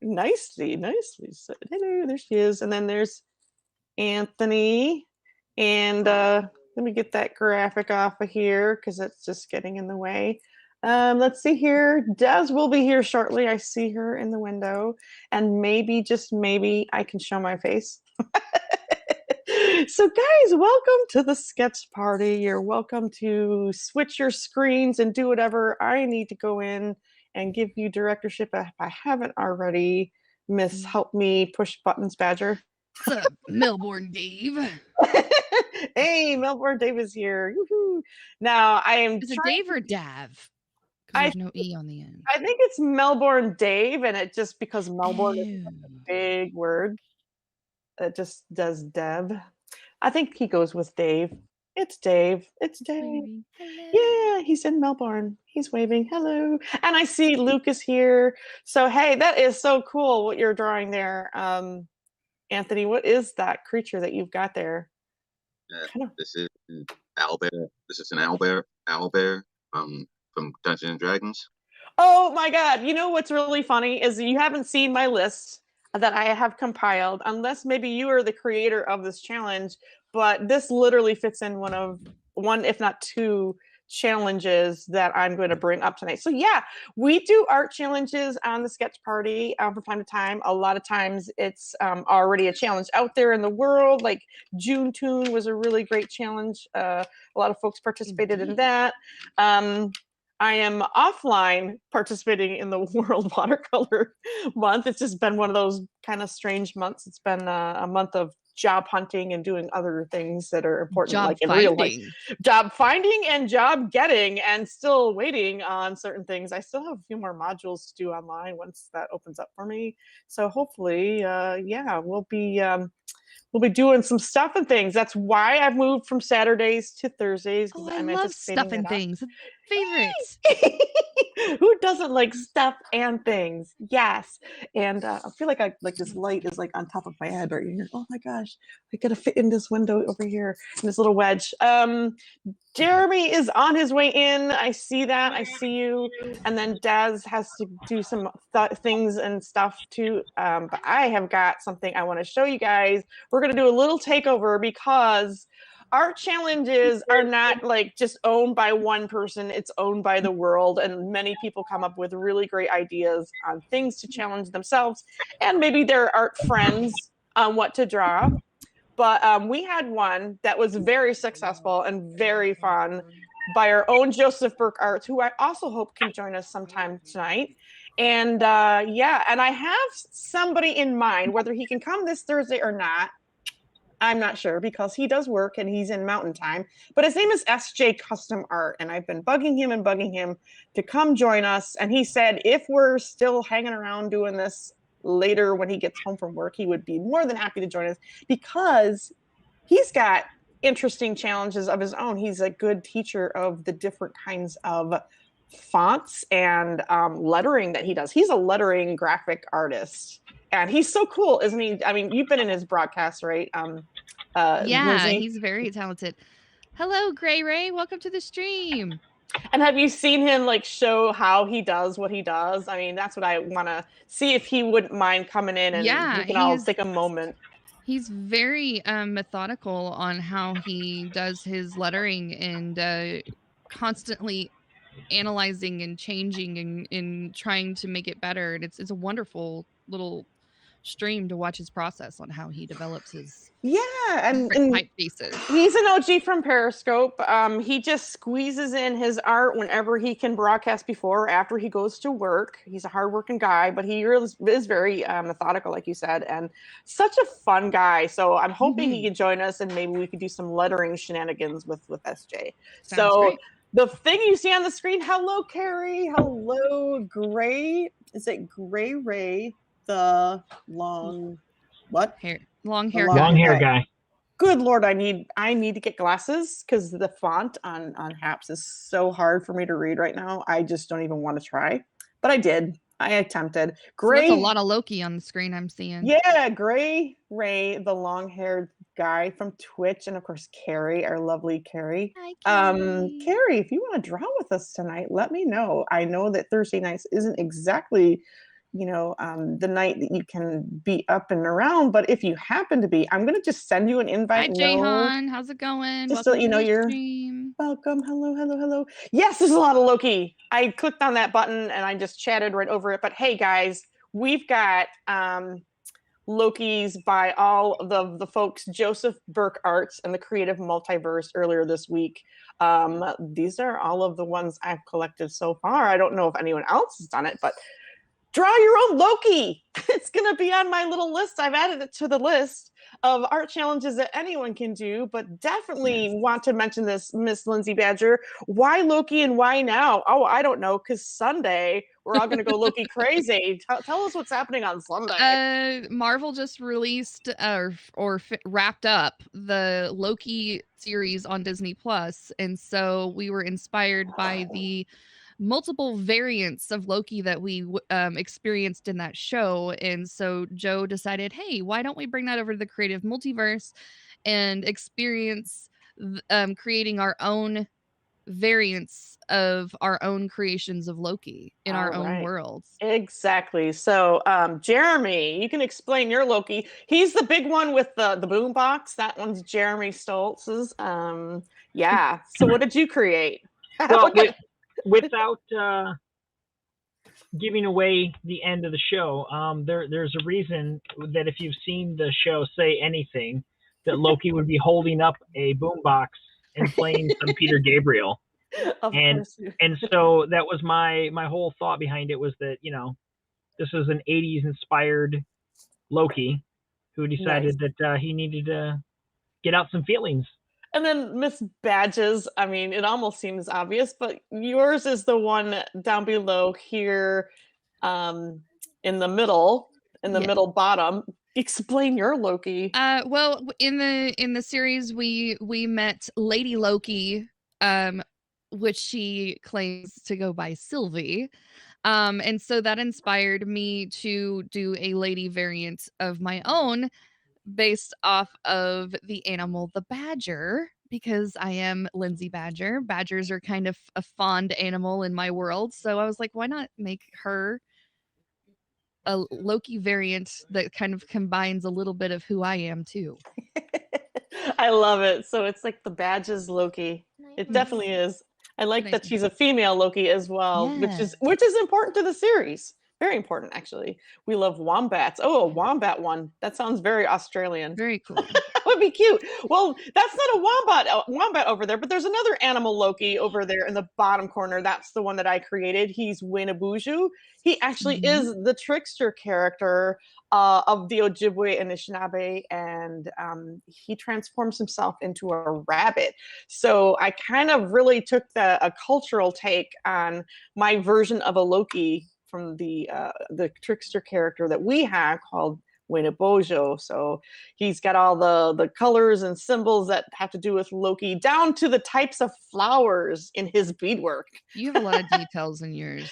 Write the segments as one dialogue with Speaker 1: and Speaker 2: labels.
Speaker 1: nicely said. Hello, there she is. And then there's Anthony. And let me get that graphic off of here because it's just getting in the way. Let's see here. Des will be here shortly. I see her in the window. And maybe, just maybe, I can show my face. So guys, welcome to the sketch party. You're welcome to switch your screens and do whatever I need to go in and give you directorship if I haven't already. Miss Help Me Push Buttons Badger.
Speaker 2: What's up, Melbourne Dave?
Speaker 1: Hey, Melbourne Dave is here. Woo-hoo. Now I am.
Speaker 2: Is it Dave or Dav? There's no E on the end.
Speaker 1: I think it's Melbourne Dave, and it just because Melbourne is a big word, it just does Dev. I think he goes with Dave. It's Dave. It's Dave. Yeah, he's in Melbourne. He's waving. Hello. And I see Luke is here. So, hey, that is so cool what you're drawing there. Anthony, what is that creature that you've got there?
Speaker 3: This is an owlbear. This is an owlbear from Dungeons and Dragons.
Speaker 1: Oh my God. You know what's really funny is you haven't seen my list that I have compiled, unless maybe you are the creator of this challenge, but this literally fits in one, if not two challenges that I'm going to bring up tonight. So yeah, we do art challenges on the sketch party from time to time. A lot of times it's already a challenge out there in the world. Like June Toon was a really great challenge. A lot of folks participated in that. I am offline participating in the World Watercolor Month. It's just been one of those kind of strange months. It's been a month of job hunting and doing other things that are important,
Speaker 2: job
Speaker 1: like in
Speaker 2: finding.
Speaker 1: real life. Job finding and job getting, and still waiting on certain things. I still have a few more modules to do online once that opens up for me. So hopefully, yeah, we'll be doing some stuff and things. That's why I've moved from Saturdays to Thursdays.
Speaker 2: Oh, I love stuff and things. Favorites.
Speaker 1: Who doesn't like stuff and things? Yes. And I feel like this light is like on top of my head right here. Oh my gosh, I gotta fit in this window over here in this little wedge. Jeremy is on his way in. I see that. I see you. And then Daz has to do some things and stuff too. But I have got something I want to show you guys. We're going to do a little takeover because art challenges are not like just owned by one person. It's owned by the world. And many people come up with really great ideas on things to challenge themselves and maybe their art friends on what to draw. But we had one that was very successful and very fun by our own Joseph Burke Arts, who I also hope can join us sometime tonight. And yeah, and I have somebody in mind, whether he can come this Thursday or not. I'm not sure because he does work and he's in Mountain Time. But his name is SJ Custom Art. And I've been bugging him to come join us. And he said if we're still hanging around doing this later when he gets home from work, he would be more than happy to join us because he's got interesting challenges of his own. He's a good teacher of the different kinds of fonts and lettering that he does. He's a lettering graphic artist and he's so cool, isn't he? I mean, you've been in his broadcast, right?
Speaker 2: Yeah, he's very talented. Hello, Gray Ray. Welcome to the stream.
Speaker 1: And have you seen him like show how he does what he does? I mean, that's what I want to see if he wouldn't mind coming in and we can all take a moment.
Speaker 2: He's very methodical on how he does his lettering and constantly analyzing and changing and trying to make it better. And it's a wonderful little stream to watch his process on how he develops his
Speaker 1: and
Speaker 2: typefaces.
Speaker 1: He's an OG from Periscope. He just squeezes in his art whenever he can broadcast before or after he goes to work. He's a hardworking guy, but he really is very methodical, like you said, and such a fun guy. So I'm hoping he can join us and maybe we could do some lettering shenanigans with SJ.
Speaker 2: Sounds great.
Speaker 1: The thing you see on the screen, hello, Carrie. Hello, Gray. Is it Gray Ray? The long
Speaker 2: hair
Speaker 4: guy.
Speaker 1: Good Lord, I need to get glasses because the font on Haps is so hard for me to read right now. I just don't even want to try, but I did. I attempted.
Speaker 2: Gray. That's a lot of Loki on the screen I'm seeing.
Speaker 1: Yeah, Gray Ray, the long-haired guy from Twitch, and of course Carrie, our lovely Carrie.
Speaker 2: Hi, Carrie.
Speaker 1: Carrie, if you want to draw with us tonight, let me know. I know that Thursday nights isn't exactly the night that you can be up and around. But if you happen to be, I'm going to just send you an invite.
Speaker 2: Hi, Jayhan. How's it going?
Speaker 1: Just so
Speaker 2: Welcome
Speaker 1: you know,
Speaker 2: to the
Speaker 1: you're
Speaker 2: stream.
Speaker 1: welcome. Hello, hello, hello. Yes, there's a lot of Loki. I clicked on that button and I just chatted right over it. But hey, guys, we've got Loki's by all the folks, Joseph Burke Arts and the Creative Multiverse earlier this week. These are all of the ones I've collected so far. I don't know if anyone else has done it, but draw your own Loki. It's going to be on my little list. I've added it to the list of art challenges that anyone can do, but definitely want to mention this, Miss Lindsay Badger. Why Loki and why now? Oh, I don't know, because Sunday we're all going to go Loki crazy. Tell us what's happening on Sunday.
Speaker 2: Marvel just released or wrapped up the Loki series on Disney Plus, and so we were inspired by the multiple variants of Loki that we experienced in that show. And so Joe decided, hey, why don't we bring that over to the creative multiverse and experience creating our own variants of our own creations of Loki in our own worlds.
Speaker 1: Exactly. So Jeremy, you can explain your Loki. He's the big one with the boom box. That one's Jeremy Stoltz's. Yeah. So what did you create?
Speaker 4: Well, without giving away the end of the show, there's a reason that if you've seen the show Say Anything, that Loki would be holding up a boombox and playing some Peter Gabriel. And so that was my whole thought behind it, was that, this is an 80s inspired Loki who decided that he needed to get out some feelings.
Speaker 1: And then Miss Badges, I mean, it almost seems obvious, but yours is the one down below here in the middle bottom. Explain your Loki.
Speaker 2: Well, in the series we met Lady Loki, which she claims to go by Sylvie. And so that inspired me to do a lady variant of my own based off of the animal, the badger, because I am Lindsay Badger. Badgers are kind of a fond animal in my world. So I was like, why not make her a Loki variant that kind of combines a little bit of who I am too.
Speaker 1: I love it. So it's like the Badges Loki. It definitely is. I like that she's a female Loki as well, which is important to the series. Very important, actually. We love wombats. Oh, a wombat one. That sounds very Australian.
Speaker 2: Very cool.
Speaker 1: That would be cute. Well, that's not a wombat over there, but there's another animal Loki over there in the bottom corner. That's the one that I created. He's Winabuju. He actually is the trickster character of the Ojibwe Anishinaabe, and he transforms himself into a rabbit. So I kind of really took a cultural take on my version of a Loki from the trickster character that we have called Winabojo. So he's got all the colors and symbols that have to do with Loki, down to the types of flowers in his beadwork.
Speaker 2: You have a lot of details in yours.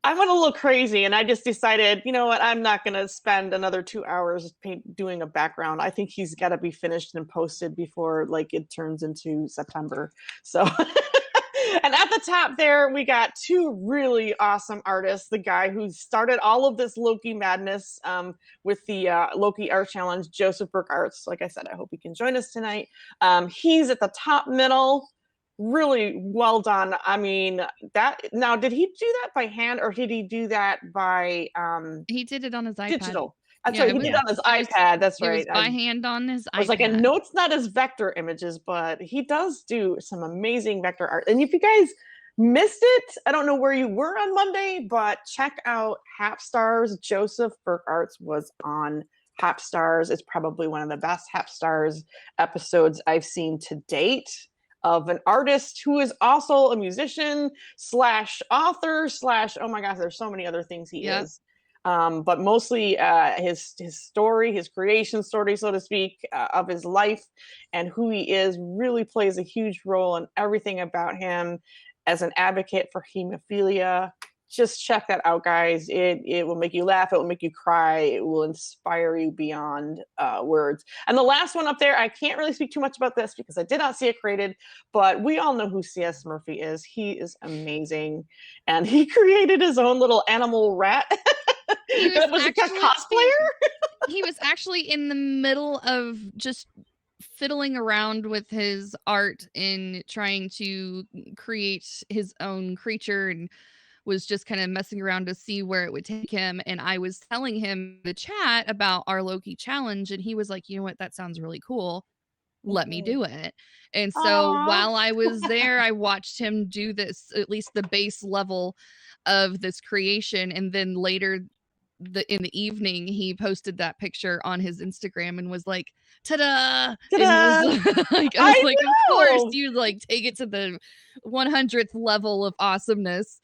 Speaker 1: I went a little crazy, and I just decided, you know what, I'm not going to spend another 2 hours doing a background. I think he's got to be finished and posted before it turns into September. So and at the top there, we got two really awesome artists. The guy who started all of this Loki madness with the Loki Art Challenge, Joseph Burke Arts. Like I said, I hope he can join us tonight. He's at the top middle. Really well done. I mean, now, did he do that by hand or did he do that by
Speaker 2: he did it on his iPad.
Speaker 1: Digital? That's right. He did it on his iPad. That's right.
Speaker 2: It was by hand on his iPad.
Speaker 1: I was like, I know it's not his vector images, but he does do some amazing vector art. And if you guys missed it, I don't know where you were on Monday, but check out Hapstars. Joseph Burke Arts was on Hapstars. It's probably one of the best Hapstars episodes I've seen to date, of an artist who is also a musician / author / oh my gosh, there's so many other things he is. But mostly his story, his creation story, so to speak, of his life and who he is really plays a huge role in everything about him as an advocate for hemophilia. Just check that out, guys. It will make you laugh. It will make you cry. It will inspire you beyond words. And the last one up there, I can't really speak too much about this because I did not see it created, but we all know who C.S. Murphy is. He is amazing. And he created his own little animal rat
Speaker 2: He was
Speaker 1: was a
Speaker 2: actually
Speaker 1: cosplayer.
Speaker 2: he was actually in the middle of just fiddling around with his art and trying to create his own creature, and was just kind of messing around to see where it would take him. And I was telling him the chat about our Loki challenge, and he was like, you know what, that sounds really cool. Let me do it. And so
Speaker 1: Aw.
Speaker 2: while I was there, I watched him do this, at least the base level of this creation. And then later in the evening, he posted that picture on his Instagram and was like, ta-da! And was like, I was like, of course, you like take it to the 100th level of awesomeness.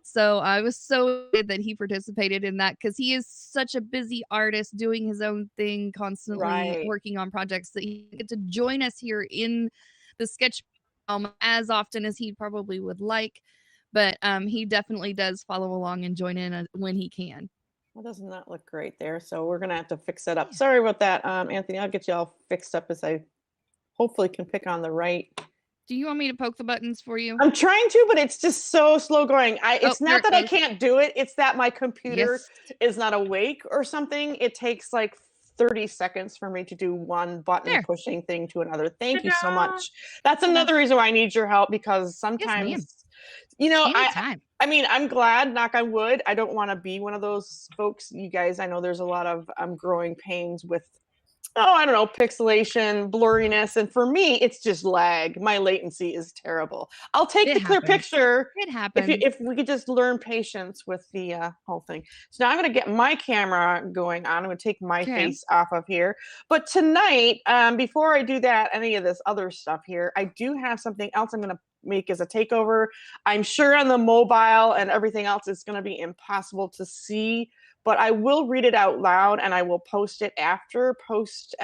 Speaker 2: So I was so glad that he participated in that, because he is such a busy artist doing his own thing, constantly working on projects, that he get to join us here in the sketch as often as he probably would like. But he definitely does follow along and join in when he can.
Speaker 1: Well, does not look great there, so we're gonna have to fix it up. Sorry about that, Anthony. I'll get you all fixed up as I hopefully can pick on the right.
Speaker 2: Do you want me to poke the buttons for you?
Speaker 1: I'm trying to, but it's just so slow going. It's not that I can't do it. It's that my computer is not awake or something. It takes like 30 seconds for me to do one button pushing thing to another. Thank you so much. That's another reason why I need your help, because sometimes, you know, I mean, I'm glad, knock on wood, I don't want to be one of those folks. You guys, I know there's a lot of growing pains with, I don't know, pixelation, blurriness. And for me, it's just lag. My latency is terrible. I'll take the clear picture.
Speaker 2: It happens.
Speaker 1: If we could just learn patience with the whole thing. So now I'm going to get my camera going on. I'm going to take my face off of here. But tonight, before I do that, any of this other stuff here, I do have something else I'm going to make as a takeover. I'm sure on the mobile and everything else, it's going to be impossible to see, but I will read it out loud and I will post it after post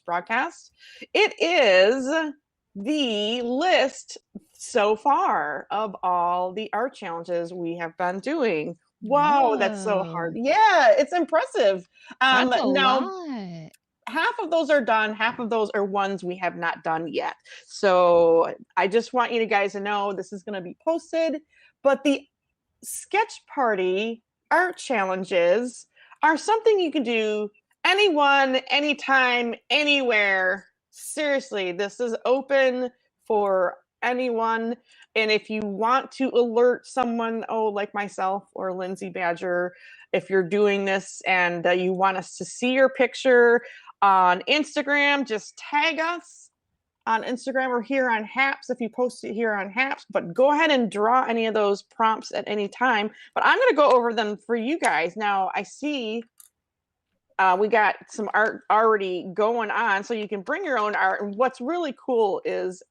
Speaker 1: broadcast. It is the list so far of all the art challenges we have been doing. Whoa, that's so hard. Yeah, it's impressive.
Speaker 2: That's a
Speaker 1: now,
Speaker 2: lot.
Speaker 1: Half of those are done. Half of those are ones we have not done yet. So I just want you guys to know this is going to be posted. But the sketch party art challenges are something you can do anyone, anytime, anywhere. Seriously, this is open for anyone. And if you want to alert someone, like myself or Lindsay Badger, if you're doing this and you want us to see your picture on Instagram, just tag us on Instagram or here on Haps if you post it here on Haps. But go ahead and draw any of those prompts at any time. But I'm going to go over them for you guys. Now, I see we got some art already going on, so you can bring your own art. And what's really cool is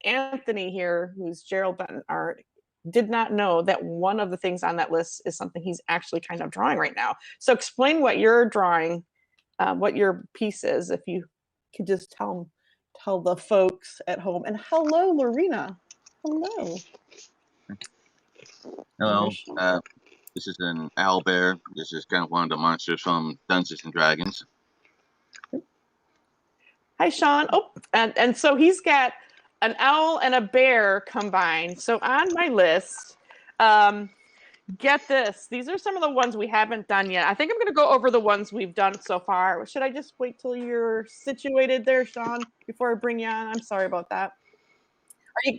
Speaker 1: Anthony here, who's Gerald Benton Art, did not know that one of the things on that list is something he's actually kind of drawing right now. So explain what you're drawing, what your piece is, if you could just tell the folks at home. And hello, Lorena. Hello.
Speaker 3: Hello. This is an owlbear. This is kind of one of the monsters from Dungeons and Dragons.
Speaker 1: Hi, Sean. Oh, and so he's got an owl and a bear combined. So on my list, get this. These are some of the ones we haven't done yet. I think I'm going to go over the ones we've done so far. Should I just wait till you're situated there, Sean, before I bring you on? I'm sorry about that. Are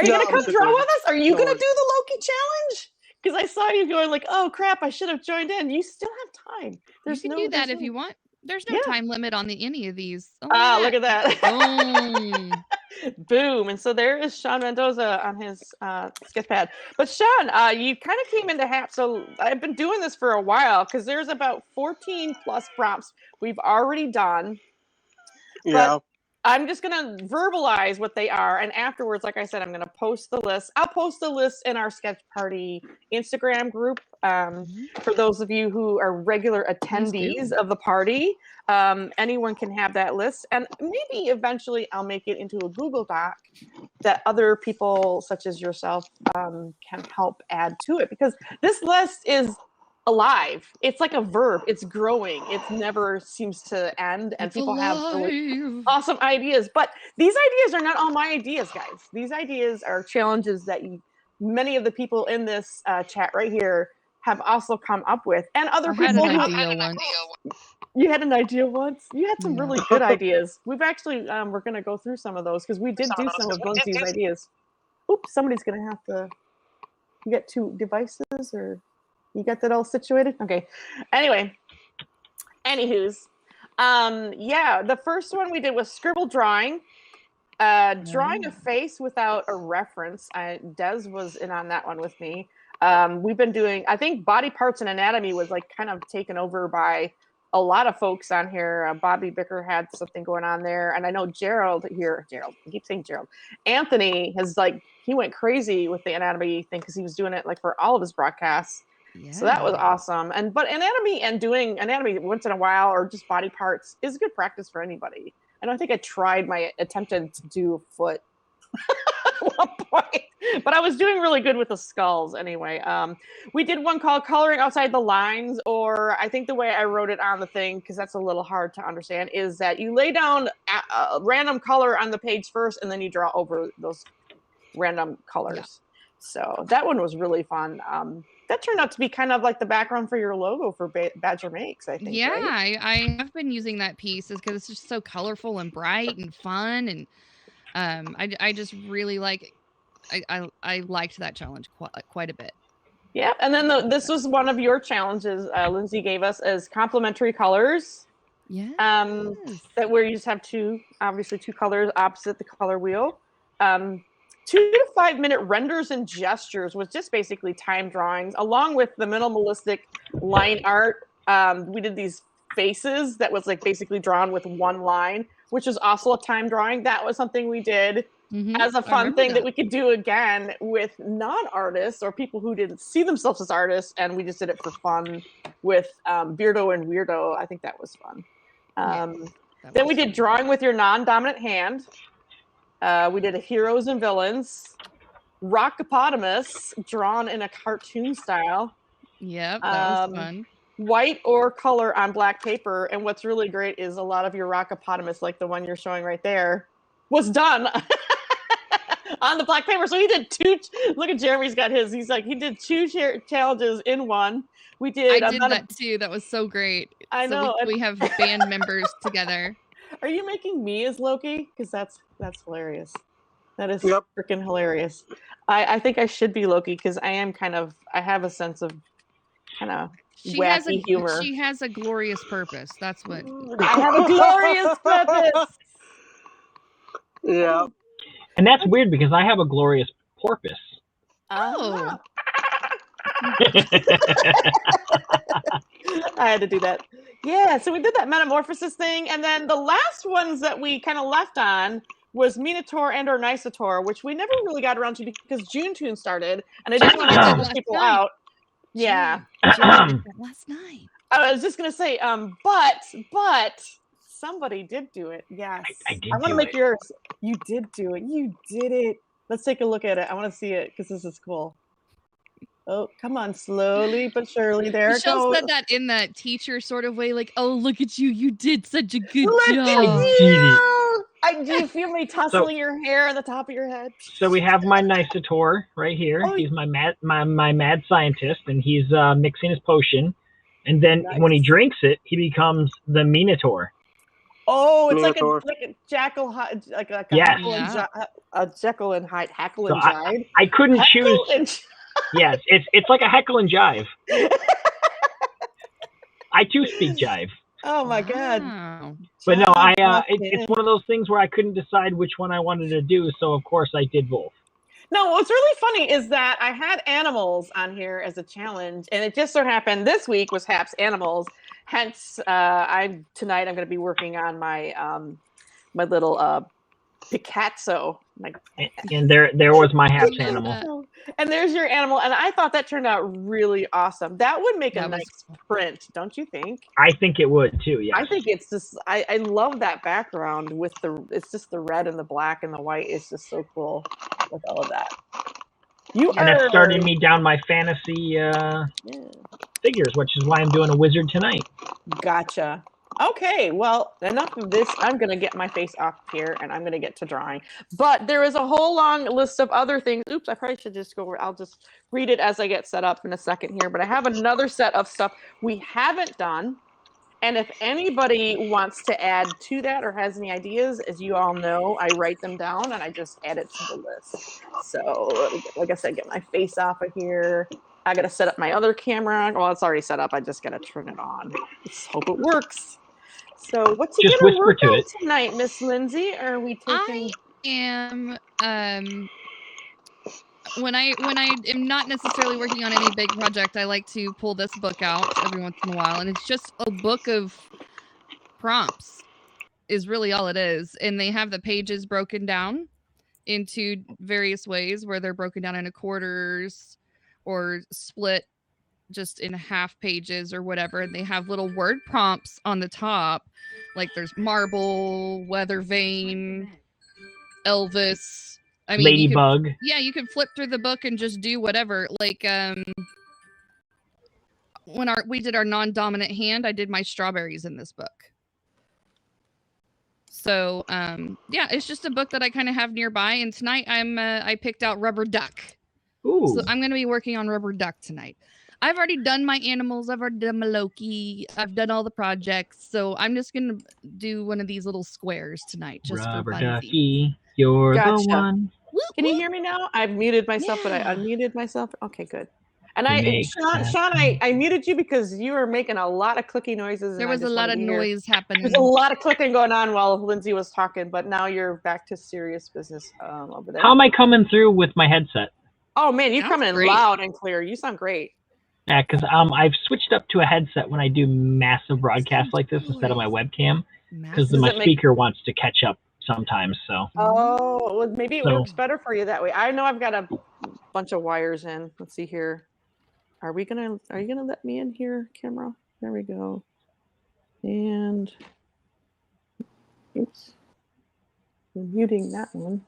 Speaker 1: you going to come draw with us? Are you going to do the Loki challenge? Because I saw you going like, oh, crap, I should have joined in. You still have time.
Speaker 2: You can do that if you want. There's no time limit on any of these.
Speaker 1: Look at that. Boom. Boom. And so there is Sean Mendoza on his sketchpad. But Sean, you kind of came into Hap. So I've been doing this for a while because there's about 14 plus prompts we've already done.
Speaker 5: Yeah.
Speaker 1: But I'm just going to verbalize what they are. And afterwards, like I said, I'm going to post the list. I'll post the list in our Sketch Party Instagram group. For those of you who are regular attendees of the party, anyone can have that list. And maybe eventually I'll make it into a Google Doc that other people such as yourself can help add to it. Because this list is alive. It's like a verb. It's growing. It never seems to end. And people have really awesome ideas. But these ideas are not all my ideas, guys. These ideas are challenges that many of the people in this chat right here have also come up with, and other
Speaker 2: I had
Speaker 1: people
Speaker 2: an
Speaker 1: who
Speaker 2: idea once.
Speaker 1: you had an idea once. You had some
Speaker 2: Yeah.
Speaker 1: really good ideas. We've actually we're going to go through some of those because we did do some of Lindsay's ideas. Oops, somebody's going to have to. You got 2 devices, or you got that all situated? Okay. Anyway, anywho's, yeah, the first one we did was scribble drawing. Drawing a face without a reference. Des was in on that one with me. We've been doing, I think body parts and anatomy was like kind of taken over by a lot of folks on here. Bobby Bicker had something going on there. And I know Gerald, I keep saying Gerald. Anthony has he went crazy with the anatomy thing because he was doing it like for all of his broadcasts.
Speaker 2: Yeah.
Speaker 1: So that was awesome. But anatomy and doing anatomy once in a while or just body parts is good practice for anybody. And I think I attempted to do a foot at one point, but I was doing really good with the skulls anyway. We did one called coloring outside the lines, or I think the way I wrote it on the thing, because that's a little hard to understand, is that you lay down a random color on the page first, and then you draw over those random colors. Yeah. So that one was really fun. That turned out to be kind of like the background for your logo for Badger Makes, I think.
Speaker 2: Yeah,
Speaker 1: right?
Speaker 2: I have been using that piece because it's just so colorful and bright and fun, and I just really I liked that challenge quite a bit.
Speaker 1: Yeah, and then this was one of your challenges Lindsay gave us as complementary colors.
Speaker 2: Yeah.
Speaker 1: That where you just have two colors opposite the color wheel. 2 to 5 minute renders and gestures was just basically time drawings, along with the minimalistic line art. We did these faces that was like basically drawn with one line, which is also a time drawing. That was something we did as a fun thing that we could do again with non-artists or people who didn't see themselves as artists, and we just did it for fun with Beardo and Weirdo. I think that was fun. Then we did drawing with your non-dominant hand. We did a heroes and villains, Rockopotamus, drawn in a cartoon style.
Speaker 2: Yep, that was fun.
Speaker 1: White or color on black paper. And what's really great is a lot of your Rockopotamus, like the one you're showing right there, was done on the black paper. So he did 2. Look at Jeremy's got his. He's like, he did 2 challenges in one. I did
Speaker 2: that too. That was so great.
Speaker 1: I know.
Speaker 2: We have band members together.
Speaker 1: Are you making me as Loki? Because that's hilarious. That is freaking hilarious. I think I should be Loki because I have a sense of kind of wacky humor.
Speaker 2: She has a glorious purpose. That's what.
Speaker 1: I have a glorious purpose.
Speaker 5: Yeah.
Speaker 4: And that's weird because I have a glorious porpoise.
Speaker 1: Oh. I had to do that. Yeah, so we did that metamorphosis thing, and then the last ones that we kind of left on was Minotaur and or Nicetor, which we never really got around to because June Tune started, and I didn't want to send those people out. Yeah.
Speaker 2: Last night.
Speaker 1: I was just gonna say, but somebody did do it. Yes.
Speaker 4: I
Speaker 1: want to make yours. You did do it. You did it. Let's take a look at it. I want to see it because this is cool. Oh, come on, slowly but surely. There
Speaker 2: Michelle
Speaker 1: it goes.
Speaker 2: said that in that teacher sort of way, like, "Oh, look at you! You did such a good job."
Speaker 1: Do you feel me tussling your hair on the top of your head?
Speaker 4: So we have my Nicetor right here. He's my mad scientist, and he's mixing his potion. And then when he drinks it, he becomes the Minotaur.
Speaker 1: Oh, it's like a jackal, like a Jekyll and Hyde, Hackle and Jive.
Speaker 4: I couldn't choose. Yes, it's like a heckle and jive. I too speak jive.
Speaker 1: Oh my god!
Speaker 4: But no, it's one of those things where I couldn't decide which one I wanted to do, so of course I did both.
Speaker 1: No, what's really funny is that I had animals on here as a challenge, and it just so happened this week was Hap's animals. Hence, tonight I'm going to be working on my my little Picasso.
Speaker 4: And there was my Hap's animal.
Speaker 1: And there's your animal, and I thought that turned out really awesome. That would make a nice print, don't you think?
Speaker 4: I think it would too. Yeah.
Speaker 1: I think it's just I love that background with it's just the red and the black and the white. It's just so cool with all of that.
Speaker 4: That started me down my fantasy figures, which is why I'm doing a wizard tonight.
Speaker 1: Gotcha. Okay, well, enough of this. I'm going to get my face off here and I'm going to get to drawing. But there is a whole long list of other things. Oops, I probably should just go over. I'll just read it as I get set up in a second here. But I have another set of stuff we haven't done. And if anybody wants to add to that or has any ideas, as you all know, I write them down and I just add it to the list. So, like I said, get my face off of here. I got to set up my other camera. Well, it's already set up. I just got to turn it on. Let's hope it works. So, what's you
Speaker 4: Just
Speaker 1: gonna
Speaker 4: whisper
Speaker 1: work
Speaker 4: to
Speaker 1: on
Speaker 4: it.
Speaker 1: tonight, Miss Lindsay? Are we taking?
Speaker 2: I am when I am not necessarily working on any big project, I like to pull this book out every once in a while, and it's just a book of prompts is really all it is. And they have the pages broken down into various ways where they're broken down into quarters or split just in half pages or whatever, and they have little word prompts on the top, like there's marble, weather vane, Elvis. I mean,
Speaker 4: Ladybug.
Speaker 2: you could flip through the book and just do whatever. Like when we did our non-dominant hand, I did my strawberries in this book. So yeah, it's just a book that I kind of have nearby. And tonight I picked out Rubber Duck.
Speaker 4: Ooh.
Speaker 2: So I'm gonna be working on Rubber Duck tonight. I've already done my animals. I've already done my Loki. I've done all the projects. So I'm just gonna do one of these little squares tonight, just
Speaker 4: Rubber
Speaker 2: for funsies.
Speaker 4: Ducky, you're
Speaker 1: Gotcha.
Speaker 4: the one.
Speaker 1: Can you hear me now? I've muted myself, but I
Speaker 2: Yeah.
Speaker 1: unmuted myself. Okay, good. And
Speaker 4: You
Speaker 1: Sean, I muted you because you were making a lot of clicky noises.
Speaker 2: There
Speaker 1: and I
Speaker 2: was a
Speaker 1: just
Speaker 2: lot
Speaker 1: wanted
Speaker 2: of
Speaker 1: to hear.
Speaker 2: noise happening.
Speaker 1: There's a lot of clicking going on while Lindsay was talking, but now you're back to serious business over there.
Speaker 4: How am I coming through with my headset?
Speaker 1: Oh man, you're
Speaker 2: Sounds
Speaker 1: coming in
Speaker 2: great.
Speaker 1: loud and clear. You sound great.
Speaker 4: Yeah, because I've switched up to a headset when I do massive broadcasts like this instead of my webcam, because
Speaker 1: Does
Speaker 4: my
Speaker 1: it make-
Speaker 4: speaker wants to catch up sometimes. So
Speaker 1: Oh, well, maybe it
Speaker 4: So-
Speaker 1: works better for you that way. I know I've got a bunch of wires in. Let's see here. Are you gonna let me in here, camera? There we go. And oops. I'm muting that one.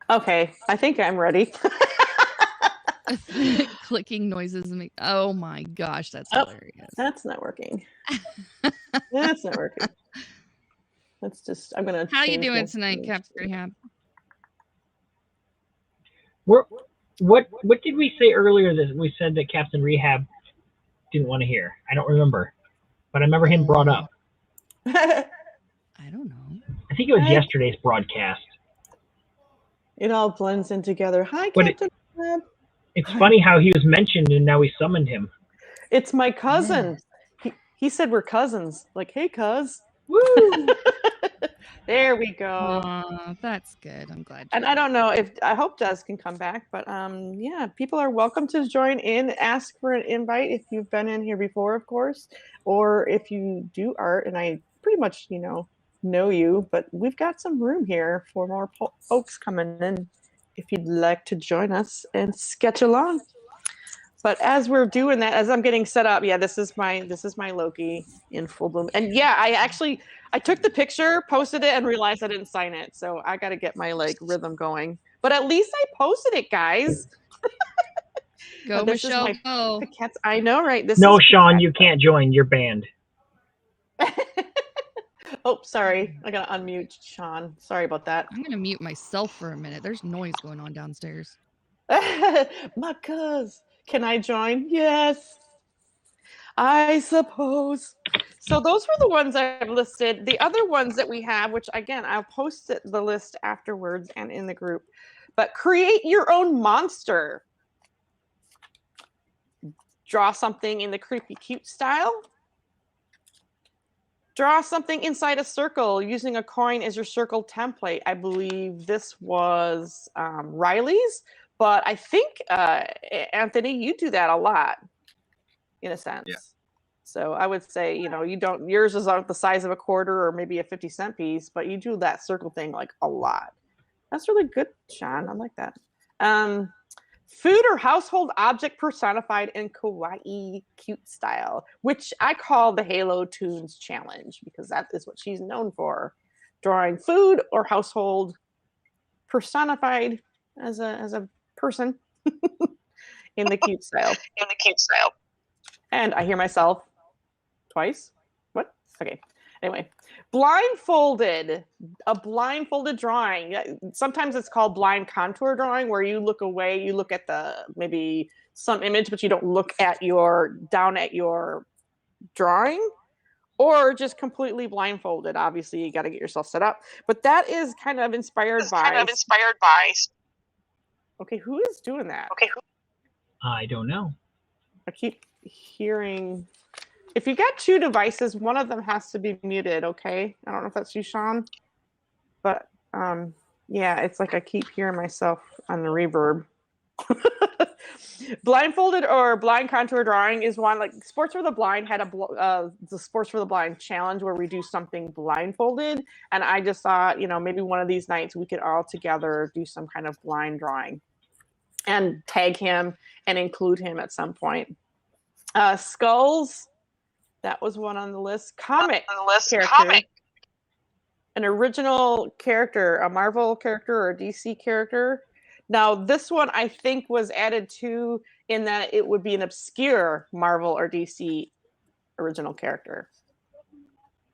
Speaker 1: Okay, I think I'm ready.
Speaker 2: Clicking noises and oh my gosh, that's
Speaker 1: Oh,
Speaker 2: hilarious.
Speaker 1: That's not working. That's not working. Let's just. I'm gonna.
Speaker 2: How you
Speaker 1: change
Speaker 2: doing
Speaker 1: my
Speaker 2: tonight,
Speaker 1: image.
Speaker 2: Captain Rehab?
Speaker 4: what did we say earlier that we said that Captain Rehab didn't want to hear? I don't remember, but I remember him brought up.
Speaker 2: I don't know.
Speaker 4: I think it was
Speaker 1: Hi.
Speaker 4: yesterday's broadcast.
Speaker 1: It all blends in together. Hi,
Speaker 4: But
Speaker 1: Captain. Webb.
Speaker 4: It's funny how he was mentioned and now we summoned him.
Speaker 1: It's my cousin. He said we're cousins. Like, hey, cuz.
Speaker 4: Woo!
Speaker 1: There we go.
Speaker 2: Aw, that's good. I'm glad.
Speaker 1: And I don't know if I hope Des can come back, but yeah, people are welcome to join in. Ask for an invite if you've been in here before, of course, or if you do art. And I pretty much, know you, but we've got some room here for more folks coming in. If you'd like to join us and sketch along. But as we're doing that, as I'm getting set up, yeah, this is my Loki in full bloom. And yeah, I took the picture, posted it, and realized I didn't sign it. So I got to get my rhythm going. But at least I posted it, guys.
Speaker 2: Go, Michelle. Go.
Speaker 1: Cats. I know, right?
Speaker 4: No, Sean, you can't join. You're banned.
Speaker 1: Oh, sorry. I gotta unmute Sean. Sorry about that.
Speaker 2: I'm gonna mute myself for a minute. There's noise going on downstairs.
Speaker 1: My cuz. Can I join? Yes. I suppose. So those were the ones I've listed. The other ones that we have, which again, I'll post the list afterwards and in the group, but create your own monster. Draw something in the creepy cute style. Draw something inside a circle using a coin as your circle template. I believe this was Riley's, but I think, Anthony, you do that a lot, in a sense.
Speaker 3: Yeah.
Speaker 1: So I would say, yours is the size of a quarter or maybe a 50-cent piece, but you do that circle thing a lot. That's really good, Sean. I like that. Food or household object personified in kawaii cute style, which I call the Halo Tunes challenge because that is what she's known for. Drawing food or household personified as a person in the cute style. And I hear myself twice. What? Okay. Anyway, blindfolded, a blindfolded drawing. Sometimes it's called blind contour drawing, where you look away, you look at maybe some image, but you don't look at down at your drawing, or just completely blindfolded. Obviously, you got to get yourself set up. But that is kind of inspired by. Okay, who is doing that?
Speaker 4: Okay. I don't know.
Speaker 1: I keep hearing. If you got two devices, one of them has to be muted, okay? I don't know if that's you, Sean. But yeah, it's like I keep hearing myself on the reverb. Blindfolded or blind contour drawing is one. Like Sports for the Blind had the Sports for the Blind challenge where we do something blindfolded. And I just thought, maybe one of these nights we could all together do some kind of blind drawing and tag him and include him at some point. Skulls. That was one on the list. Comic character. An original character, a Marvel character or a DC character. Now, this one I think was added to in that it would be an obscure Marvel or DC original character.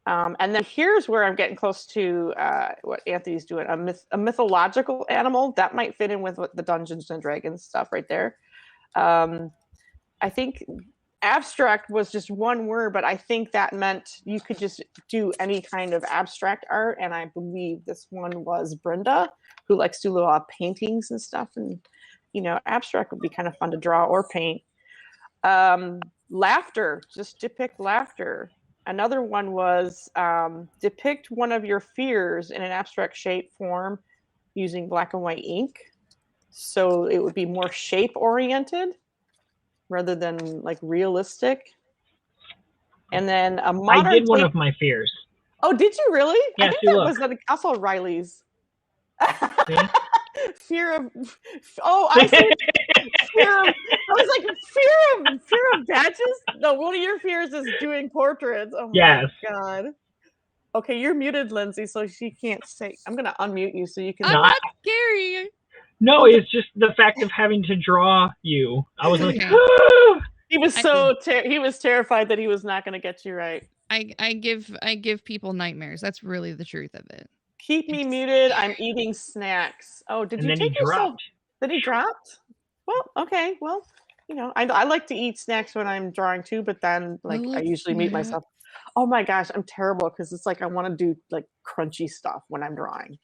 Speaker 1: And then here's where I'm getting close to what Anthony's doing. A mythological animal. That might fit in with what the Dungeons and Dragons stuff right there. I think abstract was just one word, but I think that meant you could just do any kind of abstract art. And I believe this one was Brenda, who likes to do a lot of paintings and stuff. And, abstract would be kind of fun to draw or paint. Laughter, just depict laughter. Another one was depict one of your fears in an abstract shape form using black and white ink. So it would be more shape oriented rather than like realistic. And then a modern.
Speaker 4: I did one of my fears.
Speaker 1: Oh, did you really?
Speaker 4: Yeah,
Speaker 1: I think that was also Riley's. Fear of. Oh, I see. Fear of. I was like fear of badges. No, one of your fears is doing portraits. Oh my God. Okay, you're muted, Lindsay, so she can't say. I'm gonna unmute you so you can.
Speaker 2: I'm not scary.
Speaker 4: No, it's just the fact of having to draw you. I was like,
Speaker 1: he was he was terrified that he was not going to get you right.
Speaker 2: I give people nightmares. That's really the truth of it.
Speaker 1: Keep me muted. I'm eating snacks. Oh, did you take yourself? Did he drop? Well, okay. Well, I like to eat snacks when I'm drawing too, but then I usually mute myself. Oh my gosh, I'm terrible because it's like I want to do like crunchy stuff when I'm drawing.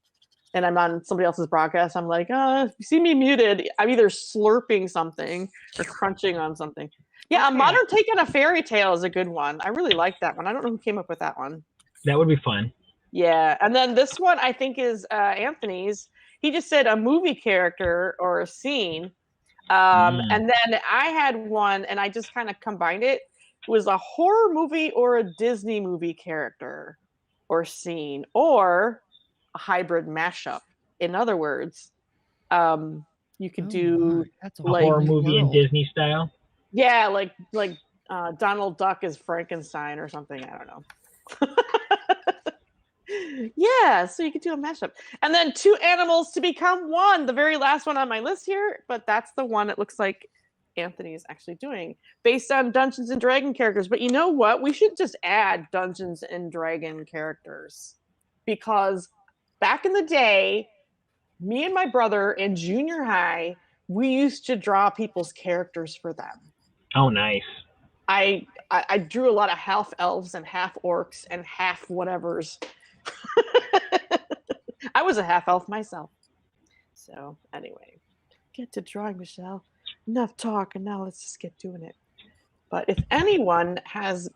Speaker 1: And I'm on somebody else's broadcast, I'm like, you see me muted, I'm either slurping something or crunching on something. Yeah, okay. A modern take on a fairy tale is a good one. I really like that one. I don't know who came up with that one.
Speaker 4: That would be fun.
Speaker 1: Yeah, and then this one I think is Anthony's. He just said a movie character or a scene. And then I had one, and I just kind of combined it. It was a horror movie or a Disney movie character or scene or a hybrid mashup. In other words, you could do
Speaker 4: that's a horror movie in Disney style.
Speaker 1: Yeah, like Donald Duck is Frankenstein or something. I don't know. Yeah, so you could do a mashup. And then two animals to become one. The very last one on my list here, but that's the one it looks like Anthony is actually doing based on Dungeons and Dragon characters. But you know what? We should just add Dungeons and Dragon characters because back in the day, me and my brother in junior high, we used to draw people's characters for them.
Speaker 4: Oh, nice.
Speaker 1: I drew a lot of half elves and half orcs and half whatevers. I was a half elf myself. So anyway, get to drawing, Michelle. Enough talk, and now let's just get doing it. But if anyone has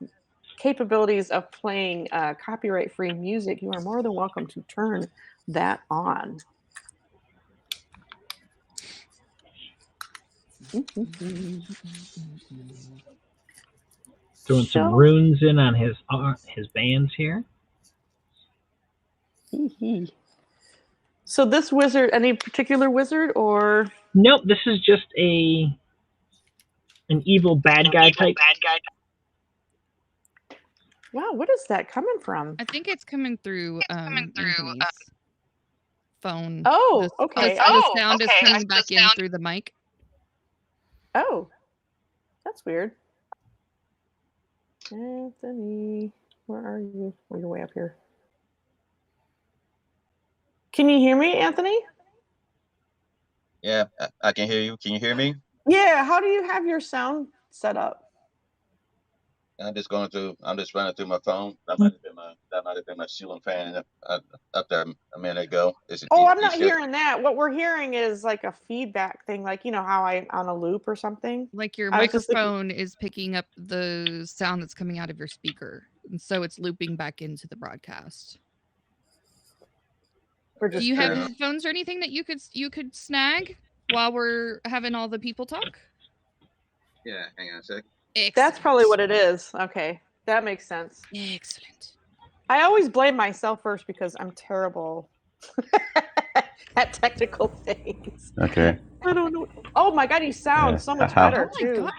Speaker 1: capabilities of playing copyright-free music, you are more than welcome to turn that on.
Speaker 4: Throwing some runes in on his bands here.
Speaker 1: So this wizard, any particular wizard or?
Speaker 4: Nope, this is just an evil bad guy type.
Speaker 1: Wow, what is that coming from?
Speaker 2: I think it's coming through Anthony's phone.
Speaker 1: Oh, okay.
Speaker 2: The sound is coming back in through the mic.
Speaker 1: Oh, that's weird. Anthony, where are you? Oh, you're way up here. Can you hear me, Anthony?
Speaker 3: Yeah, I can hear you. Can you hear me?
Speaker 1: Yeah. How do you have your sound set up?
Speaker 3: I'm just running through my phone. That might have been my ceiling fan up there a minute ago.
Speaker 1: Oh, I'm not hearing that. What we're hearing is like a feedback thing, like how I'm on a loop or something.
Speaker 2: Like your microphone is picking up the sound that's coming out of your speaker, and so it's looping back into the broadcast. Do you have headphones or anything that you could snag while we're having all the people talk?
Speaker 3: Yeah, hang on a sec.
Speaker 2: Excellent.
Speaker 1: That's probably what it is. Okay, that makes sense.
Speaker 2: Excellent.
Speaker 1: I always blame myself first because I'm terrible at technical things.
Speaker 5: Okay.
Speaker 1: I don't know. Oh my God, you sound so much better too. God.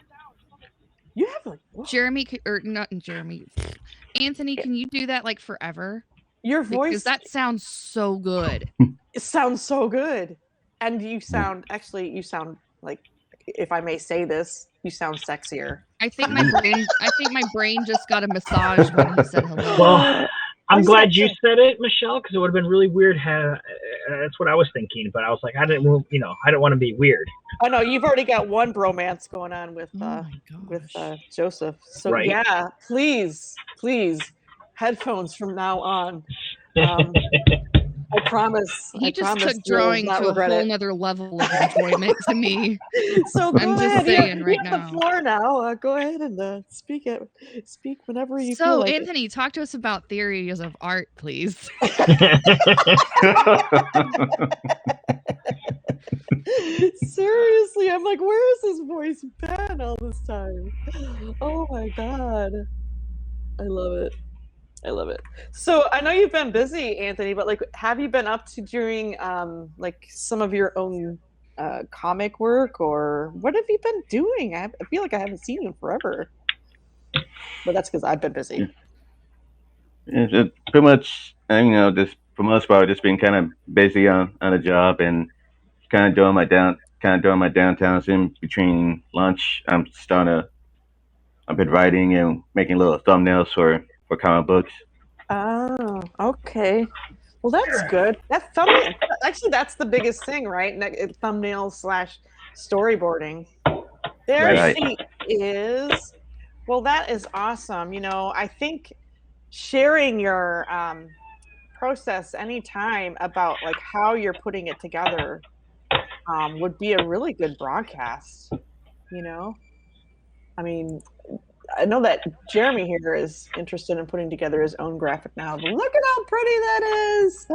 Speaker 1: You have like
Speaker 2: Jeremy, or not Jeremy. Anthony, can you do that like forever?
Speaker 1: Your voice,
Speaker 2: because that sounds so good.
Speaker 1: It sounds so good, and you sound you sound like, if I may say this, you sound sexier.
Speaker 2: I think my brain just got a massage when he said hello.
Speaker 4: Well, I'm glad you said it, Michelle, because it would have been really weird. That's what I was thinking, but I was like, I didn't want to be weird.
Speaker 1: I know you've already got one bromance going on with Joseph. So
Speaker 4: right.
Speaker 1: Yeah, please, headphones from now on. I promise.
Speaker 2: He just took drawing to a whole nother level of enjoyment to me.
Speaker 1: So
Speaker 2: I'm just saying right now.
Speaker 1: The floor now. Go ahead and speak whenever you feel like
Speaker 2: Anthony,
Speaker 1: it.
Speaker 2: talk to us about theories of art, please.
Speaker 1: Seriously, I'm like, where has his voice been all this time? Oh my God. I love it. So I know you've been busy, Anthony, but like, have you been up to doing like some of your own comic work, or what have you been doing? I feel like I haven't seen you in forever, but that's because I've been busy.
Speaker 5: It's pretty much, just for the most part, just been kind of busy on a job and kind of doing my downtowns in between lunch. I've been writing and making little thumbnails for comic books.
Speaker 1: Oh, okay. Well, that's good. That thumbnail, actually, that's the biggest thing, right? Thumbnails / storyboarding. There she is. Well, that is awesome. I think sharing your process anytime about like how you're putting it together would be a really good broadcast. I mean, I know that Jeremy here is interested in putting together his own graphic novel. Look at how pretty that is.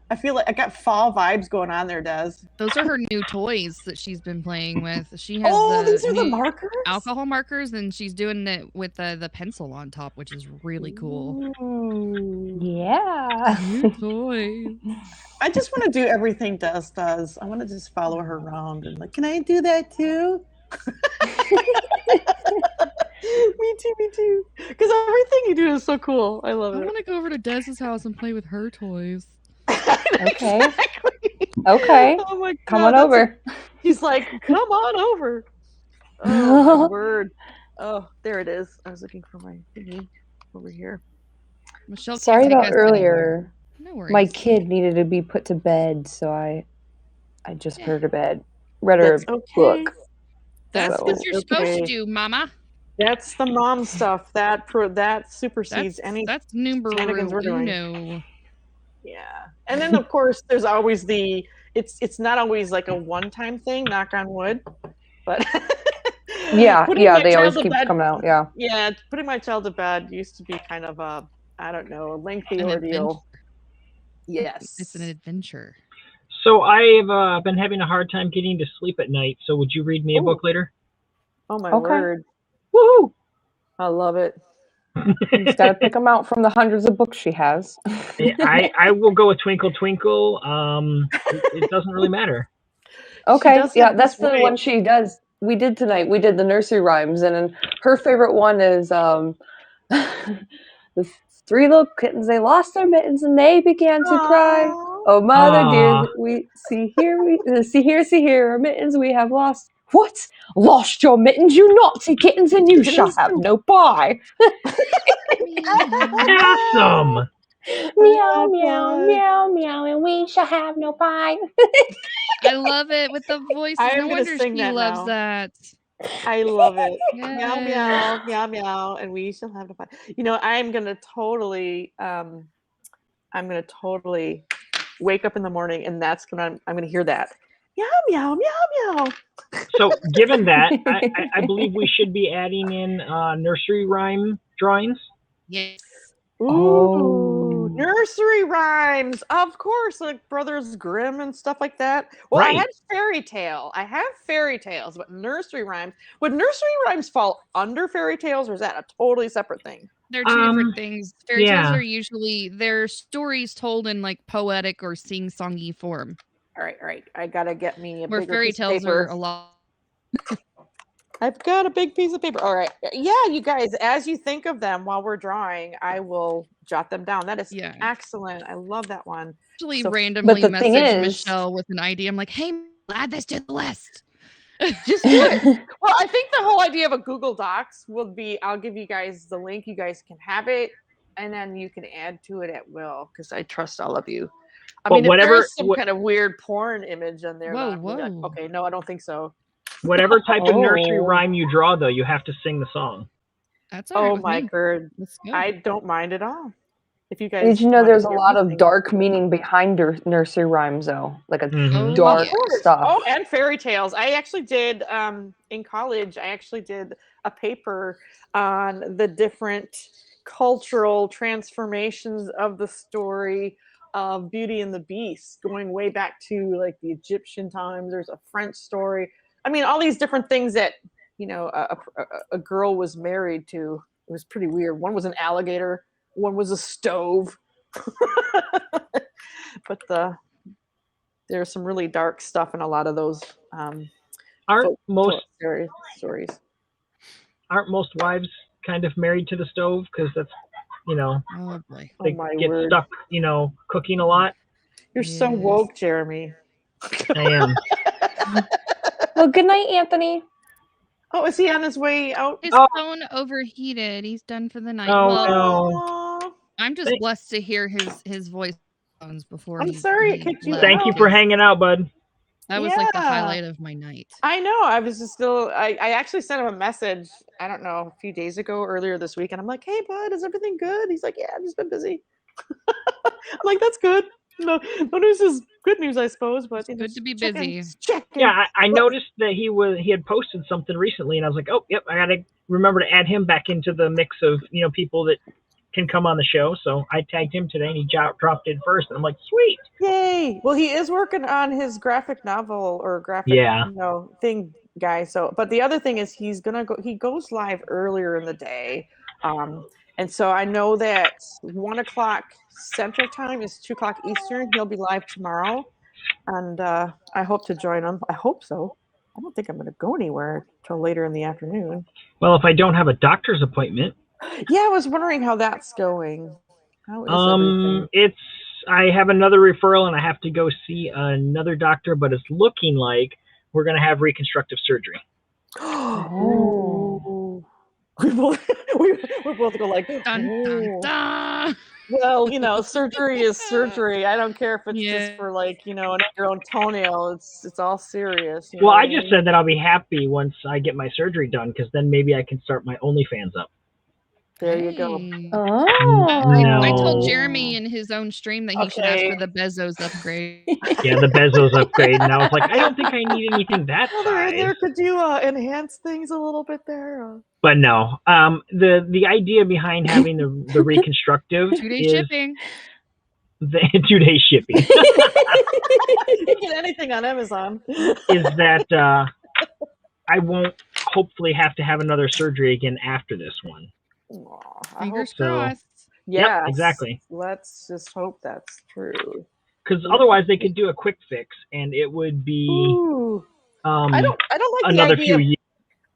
Speaker 1: I feel like I got fall vibes going on there, Des.
Speaker 2: Those are her new toys that she's been playing with. She has
Speaker 1: these are the markers?
Speaker 2: Alcohol markers, and she's doing it with the pencil on top, which is really cool.
Speaker 1: Ooh.
Speaker 6: Yeah.
Speaker 2: New toys.
Speaker 1: I just want to do everything Des does. I want to just follow her around and like, can I do that too? Me too. Because everything you do is so cool. I love it.
Speaker 2: I want to go over to Des's house and play with her toys.
Speaker 6: Okay.
Speaker 1: Exactly.
Speaker 6: Okay.
Speaker 1: Oh my God,
Speaker 6: come on over.
Speaker 1: He's like, come on over. Oh my word. Oh, there it is. I was looking for my thingy over here.
Speaker 2: Michelle,
Speaker 6: sorry about earlier.
Speaker 2: No worries.
Speaker 6: My kid needed to be put to bed, so I just put her to bed. Read her book.
Speaker 2: That's what you're supposed to do, Mama.
Speaker 1: That's the mom stuff. That supersedes any shenanigans we're doing. Yeah, and then of course there's always it's not always like a one-time thing. Knock on wood, but
Speaker 6: yeah, they always keep coming out.
Speaker 1: Yeah, putting my child to bed used to be kind of a lengthy ordeal. Yes,
Speaker 2: it's an adventure.
Speaker 4: So I've been having a hard time getting to sleep at night. So would you read me a book later?
Speaker 1: Oh my word!
Speaker 6: Woohoo!
Speaker 1: I love it.
Speaker 6: You just gotta pick them out from the hundreds of books she has.
Speaker 4: I will go with Twinkle Twinkle. It doesn't really matter.
Speaker 6: Okay, yeah, that's the one she does. We did tonight. We did the nursery rhymes, and her favorite one is the 3 little kittens. They lost their mittens and they began to cry. Oh, mother dear, we see here, our mittens we have lost. What? Lost your mittens, you naughty kittens, and you shall have no pie.
Speaker 4: Awesome.
Speaker 6: Meow, meow, meow, meow, and we shall have no pie.
Speaker 2: I love it with the voices.
Speaker 1: I am
Speaker 2: No
Speaker 1: gonna
Speaker 2: wonder
Speaker 1: sing
Speaker 2: she
Speaker 1: that
Speaker 2: loves
Speaker 1: now.
Speaker 2: that.
Speaker 1: I love it.
Speaker 2: Yes.
Speaker 1: Meow, meow, meow, meow, and we shall have the fun. You know, I'm gonna totally wake up in the morning, and that's gonna I'm gonna hear that. Meow, meow, meow, meow.
Speaker 4: So, given that, I believe we should be adding in nursery rhyme drawings.
Speaker 2: Yes.
Speaker 1: Ooh, nursery rhymes, of course, like Brothers Grimm and stuff like that. Well,
Speaker 4: Right.
Speaker 1: I have fairy tales, but nursery rhymes. Would nursery rhymes fall under fairy tales, or is that a totally separate thing?
Speaker 2: They're two different things. Fairy tales
Speaker 4: yeah.
Speaker 2: are usually they're stories told in like poetic or sing-songy form.
Speaker 1: All right. I gotta get me a
Speaker 2: Where
Speaker 1: bigger
Speaker 2: fairy
Speaker 1: piece of
Speaker 2: tales
Speaker 1: paper.
Speaker 2: are a lot.
Speaker 1: I've got a big piece of paper. All right. Yeah, you guys, as you think of them while we're drawing, I will jot them down. That is excellent. I love that one.
Speaker 2: Actually,
Speaker 1: So-
Speaker 2: randomly
Speaker 6: But the thing
Speaker 2: message
Speaker 6: is-
Speaker 2: Michelle with an idea. I'm like, hey, add this to the list.
Speaker 1: Just do it. Well, I think the whole idea of a Google Docs will be, I'll give you guys the link. You guys can have it, and then you can add to it at will, because I trust all of you. I
Speaker 4: But
Speaker 1: mean, if there
Speaker 4: whatever-
Speaker 1: is some kind of weird porn image in there,
Speaker 2: Whoa,
Speaker 1: then I'm gonna be like,
Speaker 2: whoa.
Speaker 1: okay, no, I don't think so.
Speaker 4: Whatever type of nursery
Speaker 6: Oh.
Speaker 4: rhyme you draw, though, you have to sing the song.
Speaker 2: That's all right
Speaker 1: Oh
Speaker 2: with
Speaker 1: my
Speaker 2: me.
Speaker 1: god,
Speaker 2: Let's go.
Speaker 1: I don't mind at all. If you guys
Speaker 6: Did you know
Speaker 1: wanna
Speaker 6: there's a
Speaker 1: hear
Speaker 6: lot
Speaker 1: me
Speaker 6: of
Speaker 1: sing.
Speaker 6: dark meaning behind nursery rhymes, though? Like a
Speaker 4: Mhm.
Speaker 6: dark
Speaker 2: yes.
Speaker 6: stuff.
Speaker 1: Oh, and fairy tales. I actually did in college. I actually did a paper on the different cultural transformations of the story of Beauty and the Beast, going way back to like the Egyptian times. There's a French story. I mean, all these different things that a girl was married to. It was pretty weird. One was an alligator. One was a stove. But there's some really dark stuff in a lot of those
Speaker 4: Aren't most
Speaker 1: stories.
Speaker 4: Aren't most wives kind of married to the stove because that's
Speaker 2: Oh boy.
Speaker 4: they
Speaker 1: Oh my
Speaker 4: get
Speaker 1: word.
Speaker 4: stuck cooking a lot.
Speaker 1: You're so
Speaker 2: Yes.
Speaker 1: woke, Jeremy.
Speaker 4: I am.
Speaker 6: Well, good night, Anthony.
Speaker 1: Oh, is he on his way out?
Speaker 2: His
Speaker 4: Oh.
Speaker 2: phone overheated. He's done for the night.
Speaker 4: Oh,
Speaker 2: well,
Speaker 4: no.
Speaker 1: Aw.
Speaker 2: I'm just
Speaker 4: Thank-
Speaker 2: blessed to hear his voice phones before
Speaker 1: I'm
Speaker 2: he
Speaker 1: sorry it
Speaker 2: he
Speaker 1: kicked you
Speaker 2: left.
Speaker 4: Thank you for hanging out, bud.
Speaker 2: That was like the
Speaker 1: Yeah.
Speaker 2: highlight of my night.
Speaker 1: I know. I was just still. I actually sent him a message. I don't know, a few days ago, earlier this week, and I'm like, "Hey, bud, is everything good?" He's like, "Yeah, I've just been busy." I'm like, "That's good. No news is good news, I suppose." But you know,
Speaker 2: Good to be
Speaker 1: check in,
Speaker 2: busy.
Speaker 1: just check in.
Speaker 4: Yeah, I noticed that he had posted something recently, and I was like, oh, yep, I gotta remember to add him back into the mix of people that can come on the show. So I tagged him today, and he dropped in first, and I'm like, sweet.
Speaker 1: Yay! Well, he is working on his graphic novel or graphic,
Speaker 4: Yeah.
Speaker 1: thing, guy. So, but the other thing is he goes live earlier in the day, and so I know that 1:00 Central Time is 2:00 Eastern. He'll be live tomorrow, and I hope to join him. I hope so. I don't think I'm going to go anywhere till later in the afternoon.
Speaker 4: Well, if I don't have a doctor's appointment,
Speaker 1: Yeah, I was wondering how that's going. How is everything?
Speaker 4: I have another referral, and I have to go see another doctor, but it's looking like we're gonna have reconstructive surgery.
Speaker 1: Ooh. we both go like,
Speaker 2: Dun, dun,
Speaker 1: "Ooh."
Speaker 2: dun.
Speaker 1: Well, surgery is surgery. I don't care if it's
Speaker 2: Yeah.
Speaker 1: just for like, your own toenail. It's all serious.
Speaker 4: Well, I just said that I'll be happy once I get my surgery done, because then maybe I can start my OnlyFans up.
Speaker 1: There you go.
Speaker 2: Hey.
Speaker 6: Oh.
Speaker 2: I told
Speaker 4: No.
Speaker 2: Jeremy in his own stream that he should ask for the Bezos upgrade.
Speaker 4: Yeah, the Bezos upgrade, and I was like, I don't think I need anything that
Speaker 1: Well, they're in there.
Speaker 4: size.
Speaker 1: Could you enhance things a little bit there?
Speaker 4: But no, the idea behind having the reconstructive
Speaker 2: 2-day
Speaker 4: is
Speaker 2: shipping.
Speaker 4: the 2-day shipping
Speaker 1: You can get anything on Amazon.
Speaker 4: is that I won't hopefully have to have another surgery again after this one.
Speaker 1: Aw, I hope
Speaker 2: Fingers
Speaker 4: so.
Speaker 2: crossed.
Speaker 1: Yes,
Speaker 4: exactly.
Speaker 1: Let's just hope that's true.
Speaker 4: Because otherwise they could do a quick fix, and it would be
Speaker 1: Ooh. I don't like
Speaker 4: another
Speaker 1: the
Speaker 4: few
Speaker 1: idea.
Speaker 4: years.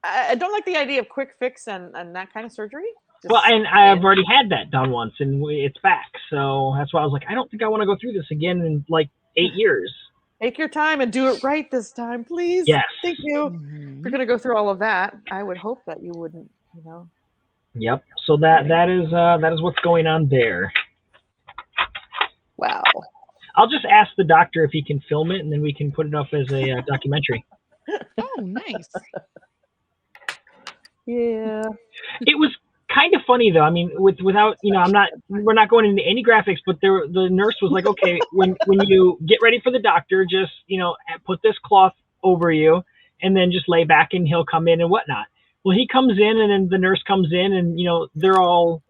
Speaker 1: I don't like the idea of quick fix and that kind of surgery.
Speaker 4: Well, and I've already had that done once, and it's back. So that's why I was like, I don't think I want to go through this again in like 8 years.
Speaker 1: Take your time and do it right this time, please.
Speaker 4: Yes.
Speaker 1: Thank you.
Speaker 2: Mhm.
Speaker 1: If you're gonna go through all of that, I would hope that you wouldn't,
Speaker 4: Yep. So that is what's going on there.
Speaker 6: Wow.
Speaker 4: I'll just ask the doctor if he can film it, and then we can put it up as a documentary.
Speaker 2: Oh, nice.
Speaker 1: Yeah.
Speaker 4: It was kind of funny though. I mean, without we're not going into any graphics, but the nurse was like, okay, when you get ready for the doctor, just put this cloth over you, and then just lay back, and he'll come in and whatnot. Well, he comes in, and then the nurse comes in, and they're all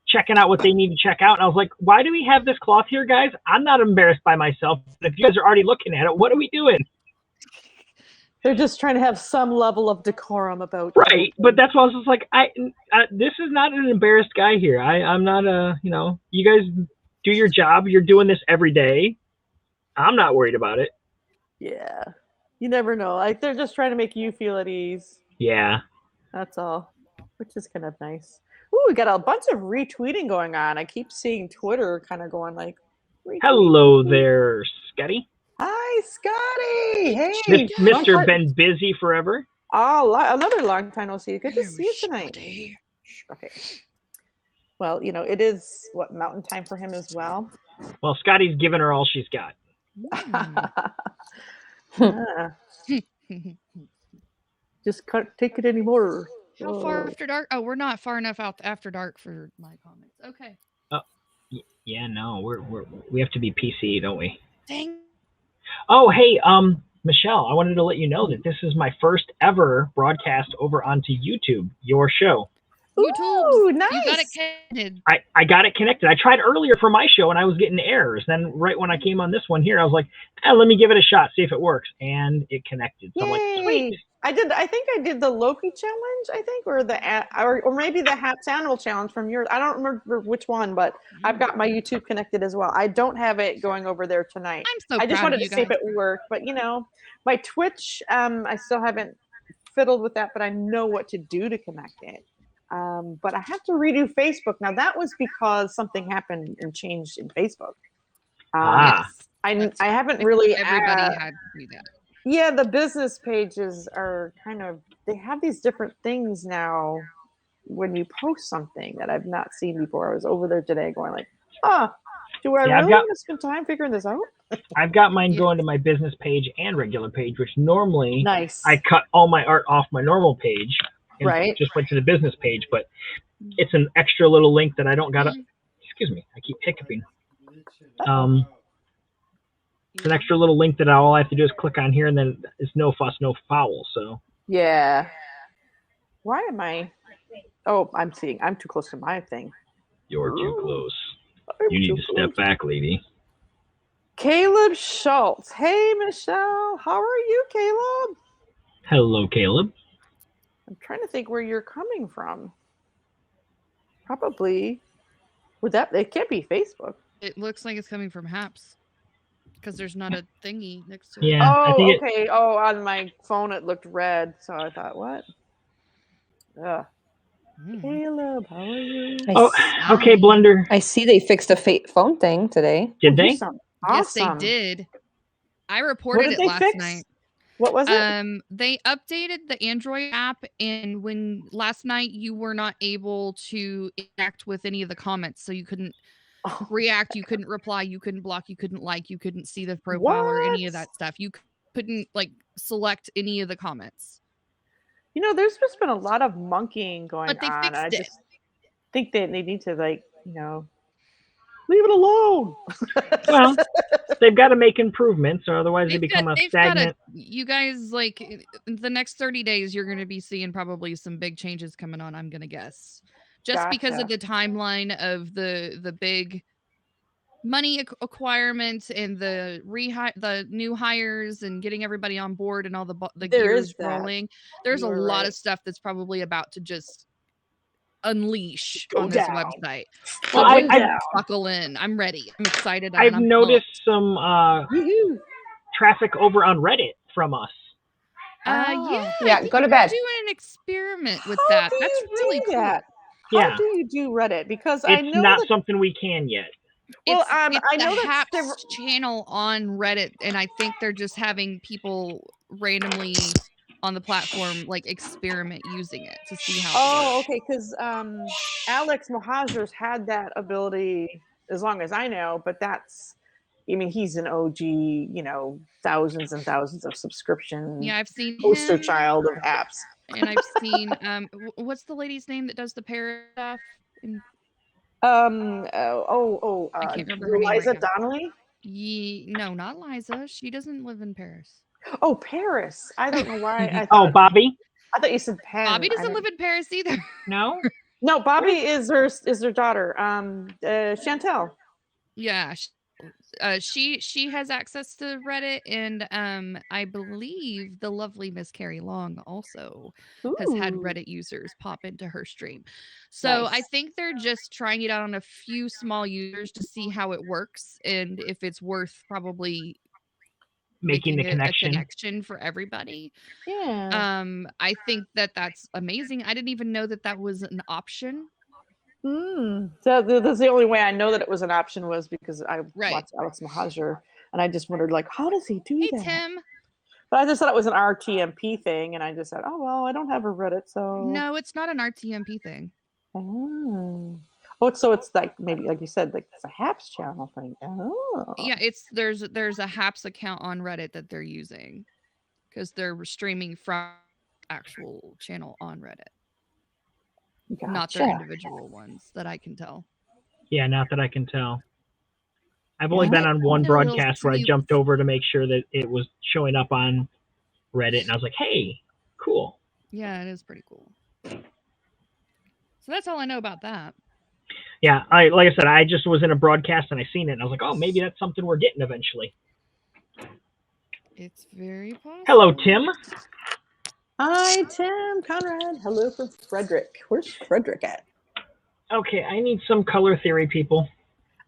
Speaker 4: checking out what they need to check out. And I was like, why do we have this cloth here, guys? I'm not embarrassed by myself. But if you guys are already looking at it, what are we doing?
Speaker 1: They're just trying to have some level of decorum about
Speaker 4: right. But that's why I was just like, this is not an embarrassed guy here. I'm not you guys do your job. You're doing this every day. I'm not worried about it.
Speaker 1: Yeah. You never know. Like, they're just trying to make you feel at ease.
Speaker 4: Yeah.
Speaker 1: That's all, which is kind of nice. Ooh, we got a bunch of retweeting going on. I keep seeing Twitter kind of going like, retweet.
Speaker 4: Hello there, Scotty.
Speaker 1: Hi, Scotty. Hey,
Speaker 4: Mr. Been busy forever.
Speaker 1: Oh, another long time no see. Good to see you tonight. Okay. Well, it is mountain time for him as well.
Speaker 4: Well, Scotty's giving her all she's got.
Speaker 1: Just can't take it anymore.
Speaker 2: How far after dark? Oh, we're not far enough out after dark for my comments. Okay.
Speaker 4: Yeah, no, we have to be PC, don't we?
Speaker 2: Dang.
Speaker 4: Oh, hey, Michelle, I wanted to let you know that this is my first ever broadcast over onto YouTube, your show.
Speaker 1: Ooh, nice.
Speaker 2: You got it connected.
Speaker 4: I got it connected. I tried earlier for my show and I was getting errors. Then right when I came on this one here, I was like, let me give it a shot, see if it works. And it connected. So I'm like, sweet.
Speaker 1: I think I did the Loki challenge, or maybe the Hats Animal challenge from yours. I don't remember which one, but I've got my YouTube connected as well. I don't have it going over there tonight.
Speaker 2: I'm so
Speaker 1: I just
Speaker 2: proud
Speaker 1: wanted
Speaker 2: of
Speaker 1: to see if it worked, but my Twitch, I still haven't fiddled with that, but I know what to do to connect it. But I have to redo Facebook. Now that was because something happened and changed in Facebook. I haven't really.
Speaker 2: Everybody had to do that.
Speaker 1: Yeah, the business pages are they have these different things now when you post something that I've not seen before. I was over there today going like, do I really want to spend time figuring this out?
Speaker 4: I've got mine going to my business page and regular page, which normally
Speaker 1: nice.
Speaker 4: I cut all my art off my normal page and just went to the business page, but it's an extra little link that I don't got excuse me, I keep hiccuping. It's an extra little link that all I have to do is click on here, and then it's no fuss, no foul. So
Speaker 1: yeah. Why am I? Oh, I'm too close to my thing.
Speaker 4: You're too close. You need to step back, lady.
Speaker 1: Caleb Schultz. Hey, Michelle. How are you, Caleb?
Speaker 4: Hello, Caleb.
Speaker 1: I'm trying to think where you're coming from. Probably. It can't be Facebook.
Speaker 2: It looks like it's coming from Haps. Because there's not a thingy next to it.
Speaker 4: Yeah.
Speaker 1: Oh, okay. On my phone it looked red, so I thought, what? Caleb, how are you?
Speaker 4: Okay, Blender.
Speaker 6: I see they fixed a phone thing today.
Speaker 4: Did they?
Speaker 1: Awesome.
Speaker 2: Yes, they did. I reported it last night.
Speaker 1: What was it?
Speaker 2: They updated the Android app, and when last night you were not able to interact with any of the comments, so you couldn't react, you couldn't reply, you couldn't block, you couldn't like, you couldn't see the profile or any of that stuff. You couldn't select any of the comments.
Speaker 1: There's just been a lot of monkeying going on.
Speaker 2: But they fixed
Speaker 1: I
Speaker 2: it.
Speaker 1: just think that they need to leave it alone.
Speaker 4: Well, they've got to make improvements, or otherwise they become a stagnant.
Speaker 2: You guys, in the next 30 days, you're going to be seeing probably some big changes coming on, I'm going to guess. Just because of the timeline of the big money acquirement and the new hires and getting everybody on board and all the gears rolling. There's a lot of stuff that's probably about to just unleash on this website. So buckle in. I'm ready. I'm excited.
Speaker 4: I've noticed some traffic over on Reddit from us.
Speaker 2: Yeah.
Speaker 6: Go to bed.
Speaker 2: Doing an experiment with that. That's really cool.
Speaker 1: How do you do Reddit? Because I know
Speaker 4: it's not something we can yet.
Speaker 1: Well,
Speaker 2: It's
Speaker 1: I know
Speaker 2: the
Speaker 1: that
Speaker 2: Haps channel on Reddit, and I think they're just having people randomly on the platform like experiment using it to see how it works.
Speaker 1: Okay, because Alex Mohajir's had that ability as long as I know, but he's an OG, thousands and thousands of subscription.
Speaker 2: Yeah, I've seen
Speaker 1: poster
Speaker 2: him,
Speaker 1: child of apps.
Speaker 2: and I've seen what's the lady's name that does the parrot stuff?
Speaker 1: I
Speaker 2: can't remember her name
Speaker 1: Liza
Speaker 2: right now.
Speaker 1: Donnelly?
Speaker 2: No, not Liza. She doesn't live in Paris.
Speaker 1: Oh, Paris. I don't know why.
Speaker 4: Bobby.
Speaker 1: I thought you said Penn.
Speaker 2: Bobby doesn't live in Paris either.
Speaker 4: No.
Speaker 1: No, Bobby is their daughter. Chantel.
Speaker 2: Yeah. She has access to Reddit, and I believe the lovely Miss Carrie Long also has had Reddit users pop into her stream. So
Speaker 1: Nice.
Speaker 2: I think they're just trying it out on a few small users to see how it works and if it's worth probably
Speaker 4: making the
Speaker 2: a connection for everybody.
Speaker 1: Yeah.
Speaker 2: I think that's amazing. I didn't even know that was an option.
Speaker 1: So that's the only way I know that it was an option was because I watched Alex Mohajir, and I just wondered, like, how does he do that?
Speaker 2: Hey, Tim.
Speaker 1: But I just thought it was an RTMP thing, and I just said, oh, well, I don't have a Reddit, so...
Speaker 2: No, it's not an RTMP thing.
Speaker 1: Oh, so it's like, maybe, like you said, like it's a Haps channel thing. Oh.
Speaker 2: Yeah, there's a Haps account on Reddit that they're using because they're streaming from actual channel on Reddit.
Speaker 1: Gotcha.
Speaker 2: Not their individual ones that I can tell.
Speaker 4: Yeah, not that I can tell. I've only been on one broadcast where I jumped over to make sure that it was showing up on Reddit, and I was like, hey, cool.
Speaker 2: Yeah, it is pretty cool. So that's all I know about that.
Speaker 4: Yeah, like I said, I just was in a broadcast and I seen it, and I was like, oh, maybe that's something we're getting eventually.
Speaker 2: It's very possible.
Speaker 4: Hello, Tim.
Speaker 1: Hi, Tim, Conrad. Hello from Frederick. Where's Frederick at?
Speaker 4: Okay, I need some color theory, people.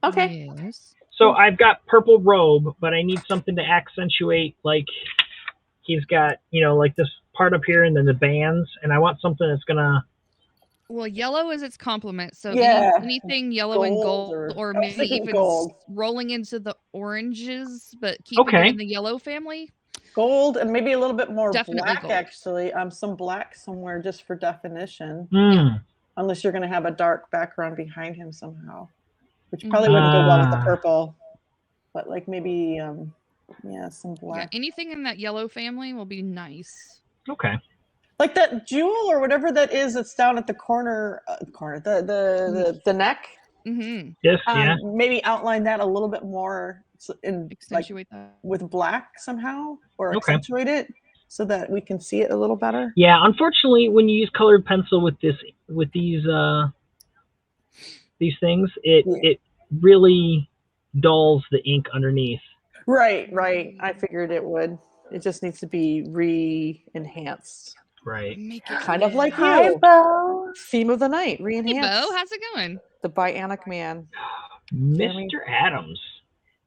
Speaker 1: Okay.
Speaker 2: Yes.
Speaker 4: So I've got purple robe, but I need something to accentuate, like he's got, like this part up here and then the bands, and I want something that's gonna...
Speaker 2: Well, yellow is its complement, so anything yellow and gold, or maybe even rolling into the oranges, but keeping it in the yellow family.
Speaker 1: Gold and maybe a little bit more black,
Speaker 2: gold.
Speaker 1: actually. Some black somewhere just for definition. Unless you're going to have a dark background behind him somehow, which probably wouldn't go well with the purple. But like maybe, some black.
Speaker 2: Yeah, anything in that yellow family will be nice.
Speaker 4: Okay.
Speaker 1: Like that jewel or whatever that is that's down at the corner, the neck.
Speaker 2: Mm-hmm.
Speaker 4: Yes, yeah.
Speaker 1: Maybe outline that a little bit more
Speaker 2: accentuate that
Speaker 1: with black somehow, or accentuate it so that we can see it a little better.
Speaker 4: Yeah, unfortunately, when you use colored pencil with these things, it really dulls the ink underneath.
Speaker 1: Right. I figured it would. It just needs to be re-enhanced.
Speaker 4: Right.
Speaker 1: Kind of like
Speaker 6: Hi,
Speaker 1: you.
Speaker 6: Bo.
Speaker 1: Theme of the night, re-enhanced.
Speaker 2: Hey, Bo, how's it going?
Speaker 1: The Bionic Man.
Speaker 4: Mr. Adams.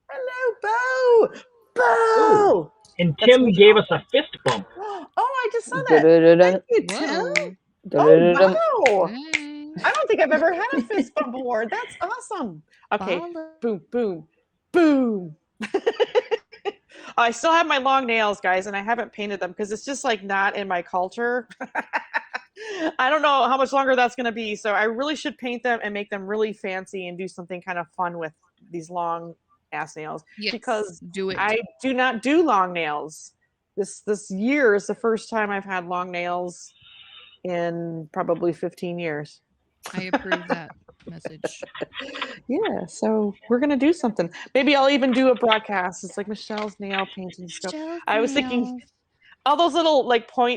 Speaker 1: Hello, Bo.
Speaker 4: And Tim gave us a fist bump.
Speaker 1: Oh, I just saw that. Thank you, Tim. Oh, wow. I don't think I've ever had a fist bump award. That's awesome. Okay. Boom, boom, boom. I still have my long nails, guys, and I haven't painted them because it's just like not in my culture. I don't know how much longer that's going to be. So I really should paint them and make them really fancy and do something kind of fun with these long ass nails.
Speaker 2: Yes,
Speaker 1: because
Speaker 2: do it.
Speaker 1: I do not do long nails. This year is the first time I've had long nails in probably 15 years.
Speaker 2: I approve that message.
Speaker 1: Yeah, so we're gonna do something. Maybe I'll even do a broadcast. It's like Michelle's nail painting stuff. I was thinking all those little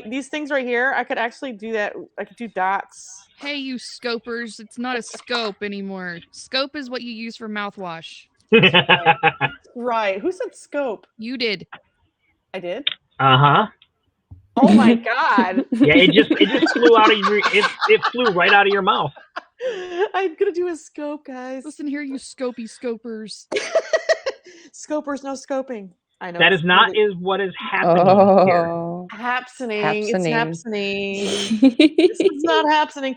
Speaker 1: these things right here, I could actually do that. I could do dots.
Speaker 2: Hey, you scopers, it's not a scope anymore. Scope is what you use for mouthwash.
Speaker 1: Right. Who said scope?
Speaker 2: You did.
Speaker 1: I did?
Speaker 4: Uh-huh.
Speaker 1: Oh my God.
Speaker 4: Yeah, it just flew out of your it flew right out of your mouth.
Speaker 1: I'm gonna do a scope, guys.
Speaker 2: Listen here, you scopy scopers.
Speaker 1: Scopers, no scoping. I know
Speaker 4: that is not what is happening here.
Speaker 1: Happening. It's happening. This is not happening.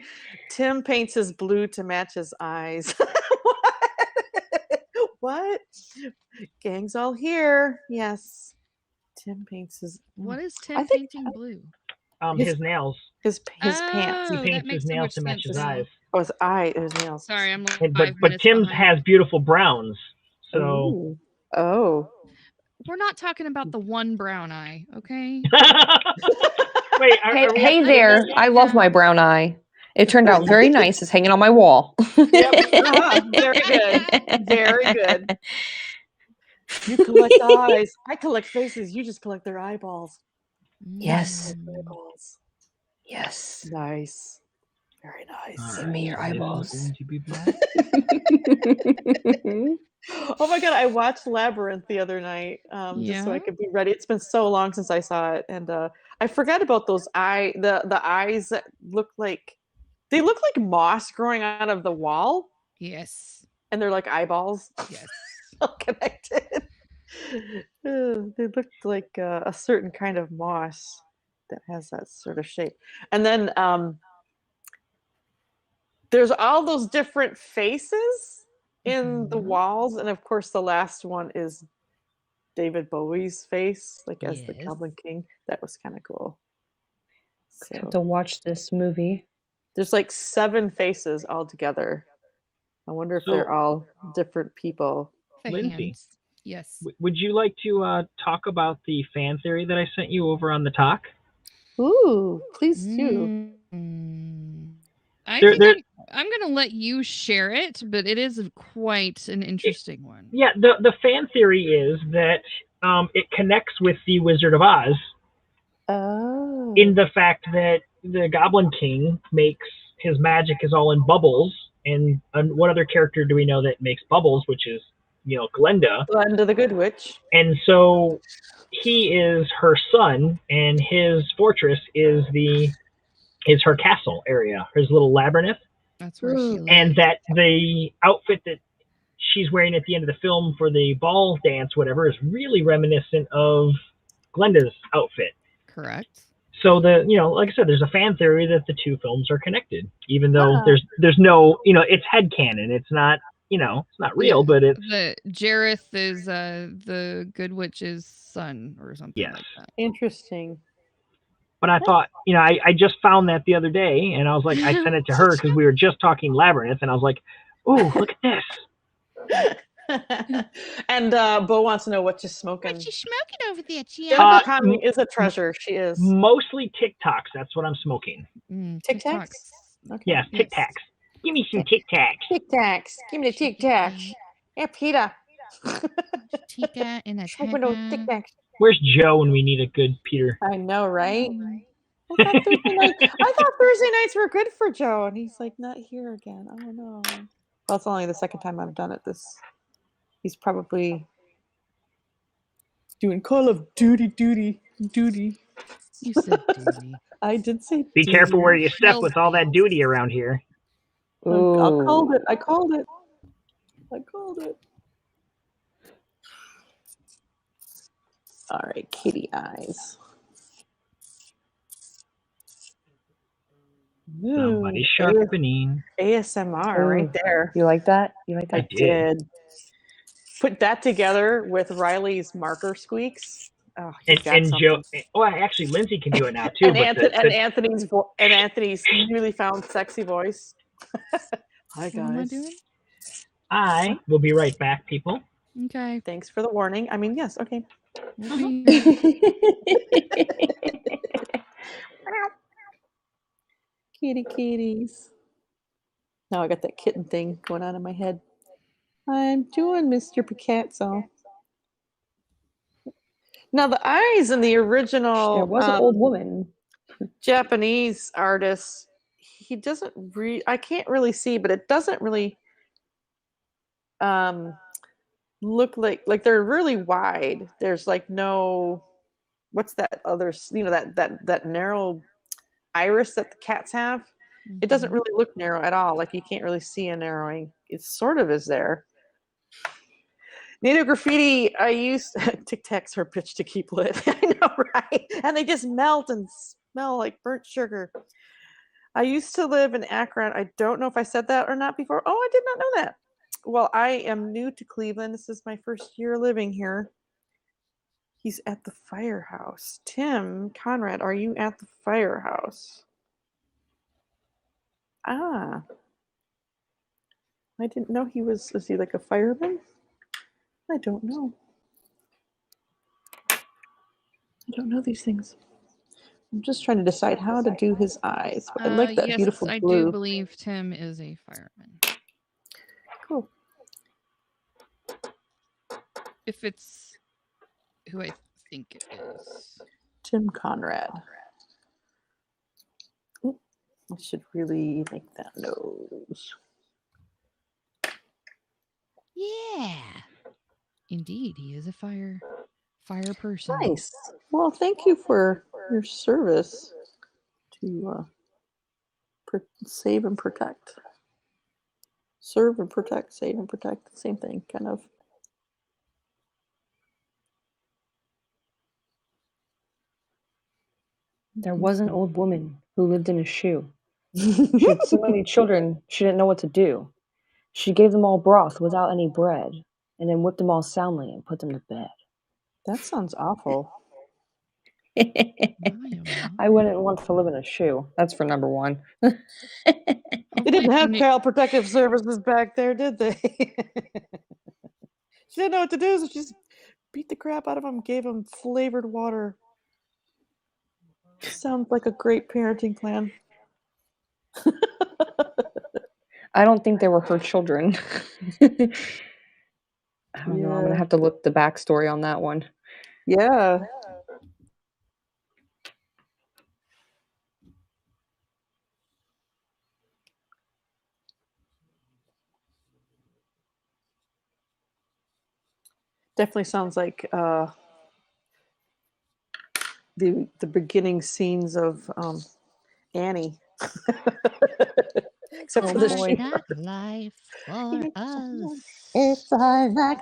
Speaker 1: Tim paints his blue to match his eyes. what? Gang's all here. Yes. Tim paints his.
Speaker 2: What is
Speaker 1: I
Speaker 2: Tim
Speaker 1: think
Speaker 2: painting blue?
Speaker 4: His nails.
Speaker 1: his pants.
Speaker 4: He
Speaker 2: Oh, that
Speaker 4: paints
Speaker 2: makes
Speaker 4: his
Speaker 2: so
Speaker 4: nails
Speaker 2: much
Speaker 4: to match
Speaker 2: sense
Speaker 4: his
Speaker 2: now.
Speaker 4: eyes.
Speaker 1: Oh, his eye, his nails.
Speaker 2: Sorry, I'm like
Speaker 4: But
Speaker 2: 5
Speaker 4: but
Speaker 2: minutes
Speaker 4: Tim's
Speaker 2: behind.
Speaker 4: has beautiful browns. So
Speaker 1: Ooh. Oh.
Speaker 2: We're not talking about the one brown eye, okay?
Speaker 4: wait,
Speaker 6: Hey there. I love my brown eye. It turned out very nice. It's hanging on my wall.
Speaker 1: Yep. Very good. Very good. You collect eyes. I collect faces. You just collect their eyeballs.
Speaker 6: Yes.
Speaker 1: Eyeballs.
Speaker 6: Yes.
Speaker 1: Nice. Very nice.
Speaker 6: Give me your eyeballs.
Speaker 4: Going to be back.
Speaker 1: Oh my god, I watched Labyrinth the other night, just so I
Speaker 2: Yeah?
Speaker 1: could be ready. It's been so long since I saw it, and I forgot about those the eyes that look like moss growing out of the wall,
Speaker 2: Yes.
Speaker 1: and they're like eyeballs,
Speaker 2: Yes.
Speaker 1: all connected. They looked like a certain kind of moss that has that sort of shape, and then there's all those different faces in the walls, and of course the last one is David Bowie's face, like as the Goblin King. That was kind of cool.
Speaker 6: I have to watch this movie.
Speaker 1: There's like 7 faces all together. I wonder if they're all different people.
Speaker 4: Lindsay,
Speaker 2: yes.
Speaker 4: Would you like to talk about the fan theory that I sent you over on the talk?
Speaker 1: Ooh, please do.
Speaker 2: I think I'm going to let you share it, but it is quite an interesting one.
Speaker 4: Yeah, the fan theory is that it connects with the Wizard of Oz.
Speaker 1: Oh.
Speaker 4: In the fact that the Goblin King makes his magic is all in bubbles, and what other character do we know that makes bubbles? Which is, Glenda.
Speaker 1: Glenda the Good Witch.
Speaker 4: And so he is her son, and his fortress is her castle area, his little labyrinth.
Speaker 2: That's where she lives.
Speaker 4: And that the outfit that she's wearing at the end of the film for the ball dance, whatever, is really reminiscent of Glenda's outfit.
Speaker 2: Correct.
Speaker 4: So like I said, there's a fan theory that the two films are connected, even though there's no, it's headcanon. It's not, it's not real, but it's
Speaker 2: Jareth is the Good Witch's son or something like that.
Speaker 1: Interesting.
Speaker 4: But I thought, I just found that the other day, and I was like, I sent it to her because we were just talking Labyrinth, and I was like, ooh, look at this.
Speaker 1: And Bo wants to know what you're smoking.
Speaker 2: What you smoking over there, Chia?
Speaker 1: Jennifer Connelly is a treasure. She is.
Speaker 4: Mostly Tic Tacs. That's what I'm smoking.
Speaker 1: Tic Tacs?
Speaker 4: Okay. Yes, Tic Tacs. Give me some Tic Tacs.
Speaker 1: Tic Tacs. Give me the Tic Tacs. Yeah, Peter.
Speaker 2: Tika in a
Speaker 1: Tic Tacs.
Speaker 4: Where's Joe when we need a good Peter?
Speaker 1: I know, right? I thought Thursday nights were good for Joe, and he's like not here again. Oh no. Well, it's only the second time I've done it. He's probably doing Call of Duty.
Speaker 2: You said duty.
Speaker 1: I did say
Speaker 4: Be
Speaker 1: duty.
Speaker 4: careful where you step with all that duty around here.
Speaker 1: I called it. All right, kitty eyes.
Speaker 4: Somebody sharpening.
Speaker 1: ASMR right there.
Speaker 6: You like that?
Speaker 4: I did.
Speaker 1: Put that together with Riley's marker squeaks. Oh,
Speaker 4: and Joe. Oh, actually, Lindsay can do it now too.
Speaker 1: and Anthony's newly found sexy voice. Hi guys.
Speaker 2: What am I doing?
Speaker 4: I will be right back, people.
Speaker 2: Okay.
Speaker 1: Thanks for the warning. I mean, yes. Okay. Kitties. Now I got that kitten thing going on in my head. I'm doing Mr. Picasso. Now the eyes in the original
Speaker 6: There was an old woman.
Speaker 1: Japanese artist, he doesn't I can't really see, but it doesn't really look like they're really wide. There's like no, what's that other, that narrow iris that the cats have. It doesn't really look narrow at all. Like you can't really see a narrowing. It sort of is there. Native Graffiti, I used Tic Tacs are a bitch to keep lit. I know, right? And they just melt and smell like burnt sugar. I used to live in Akron. I don't know if I said that or not before. Oh, I did not know that. well, I am new to Cleveland. This is my first year living here. He's at the firehouse. Tim Conrad, are you at the firehouse? Ah. I didn't know he was he like a fireman? I don't know. I don't know these things. I'm just trying to decide how to do his eyes. I like that
Speaker 2: yes,
Speaker 1: beautiful
Speaker 2: I
Speaker 1: blue.
Speaker 2: do believe Tim is a fireman.
Speaker 1: Cool.
Speaker 2: If it's who I think it is.
Speaker 1: Tim Conrad. Ooh, I should really make that nose.
Speaker 2: Yeah. Indeed, he is a fire person.
Speaker 1: Nice. Well, thank you for your service to save and protect. Serve and protect, save and protect, same thing, kind of.
Speaker 6: There was an old woman who lived in a shoe. She had so many children, she didn't know what to do. She gave them all broth without any bread, and then whipped them all soundly and put them to bed.
Speaker 1: That sounds awful.
Speaker 6: I wouldn't want to live in a shoe. That's for number one.
Speaker 1: They didn't have child protective services back there, did they? She didn't know what to do, so she just beat the crap out of them, gave them flavored water. Sounds like a great parenting plan.
Speaker 6: I don't think they were her children. I don't know. I'm going to have to look the backstory on that one.
Speaker 1: Yeah. Definitely sounds like the beginning scenes of Annie. Except for the
Speaker 2: boy. That life for us.
Speaker 1: It's like life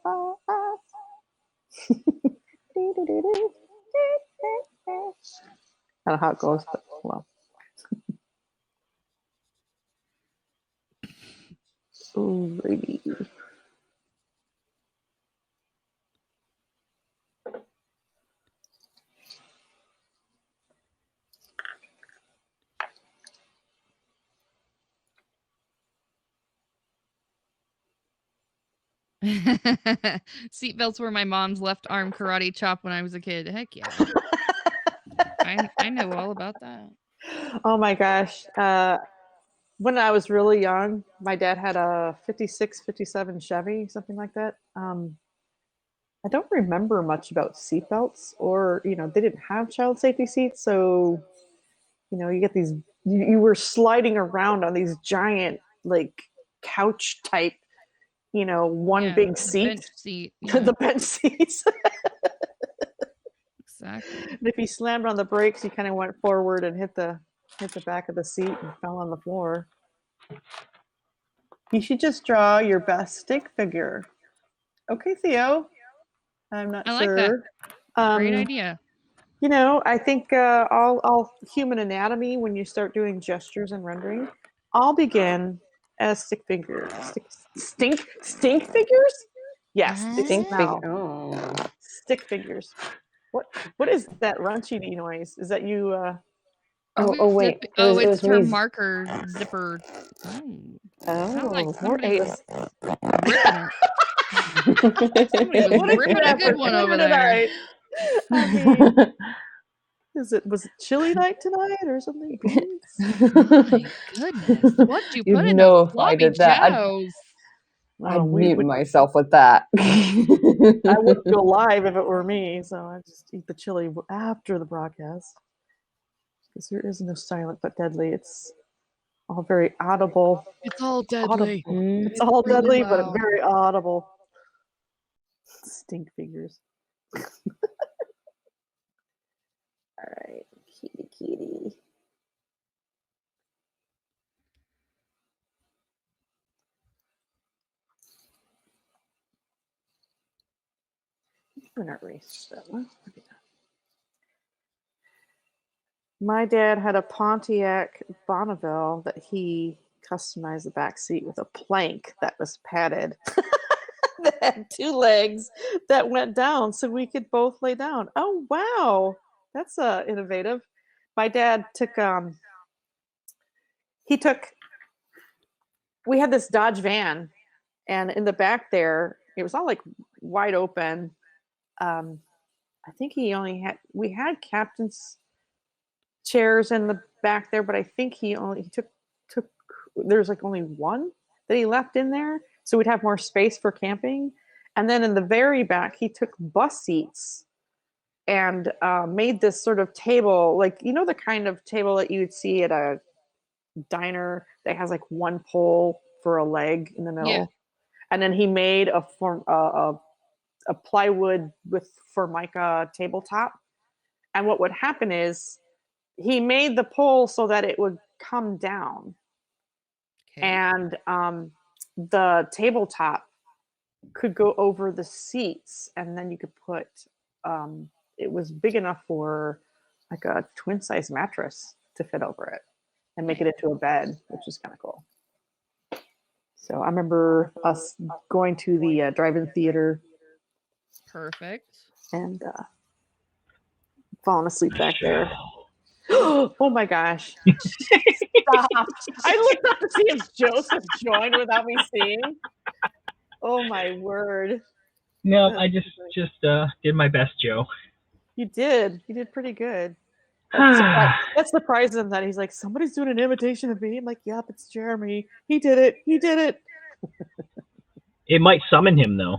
Speaker 1: for us. I don't know how it goes, but well. Alrighty.
Speaker 2: Seatbelts were my mom's left arm karate chop when I was a kid. Heck yeah. I know all about that.
Speaker 1: Oh my gosh. When I was really young, my dad had a 56, 57 Chevy, something like that. I don't remember much about seatbelts, or, they didn't have child safety seats. So, you get these, you were sliding around on these giant, like, couch type, one big seat.
Speaker 2: Bench seat. Yeah.
Speaker 1: The bench seats.
Speaker 2: Exactly.
Speaker 1: And if you slammed on the brakes, you kind of went forward and hit the back of the seat and fell on the floor. You should just draw your best stick figure. Okay, Theo. I'm not sure.
Speaker 2: I like that. Great idea.
Speaker 1: I think all human anatomy, when you start doing gestures and rendering, all begin as stick figures. Stink figures? Yes,
Speaker 6: Stink figure. Oh.
Speaker 1: Stick figures. What is that runchy noise? Is that you?
Speaker 6: Oh wait.
Speaker 2: It's her marker zipper.
Speaker 1: Oh,
Speaker 2: Somebody was ripping it. Somebody was ripping a good one over there.
Speaker 1: I mean, was it chilly night tonight or something?
Speaker 2: My goodness. What'd you put in a floppy Joe's?
Speaker 6: I'd mute myself with that.
Speaker 1: I wouldn't go live if it were me, so I just eat the chili after the broadcast. Because there is no silent but deadly. It's all very audible.
Speaker 2: It's all deadly.
Speaker 1: It's all really deadly, loud. But very audible. Stink figures. All right, kitty. I'm gonna erase that one. My dad had a Pontiac Bonneville that he customize the back seat with a plank that was padded that had 2 legs that went down so we could both lay down. Oh wow, that's innovative. My dad took we had this Dodge van, and in the back there it was all like wide open. I think we had captain's chairs in the back there, but I think he took there's like only one that he left in there, so we'd have more space for camping. And then in the very back, he took bus seats and made this sort of table, like the kind of table that you'd see at a diner that has like one pole for a leg in the middle.
Speaker 2: Yeah.
Speaker 1: And then he made a plywood with Formica tabletop. And what would happen is he made the pole so that it would come down.
Speaker 2: Okay.
Speaker 1: And the tabletop could go over the seats, and then you could put it was big enough for like a twin size mattress to fit over it and make it into a bed, which is kind of cool. So I remember us going to the drive-in theater
Speaker 2: Perfect.
Speaker 1: and falling asleep back there. Oh my gosh. Stop. I looked up to see if Joseph joined without me seeing. Oh my word.
Speaker 4: No, I just did my best, Joe.
Speaker 1: You did. You did pretty good. That surprised him that he's like, somebody's doing an imitation of me. I'm like, yep, it's Jeremy. He did it. He did it.
Speaker 4: It might summon him, though.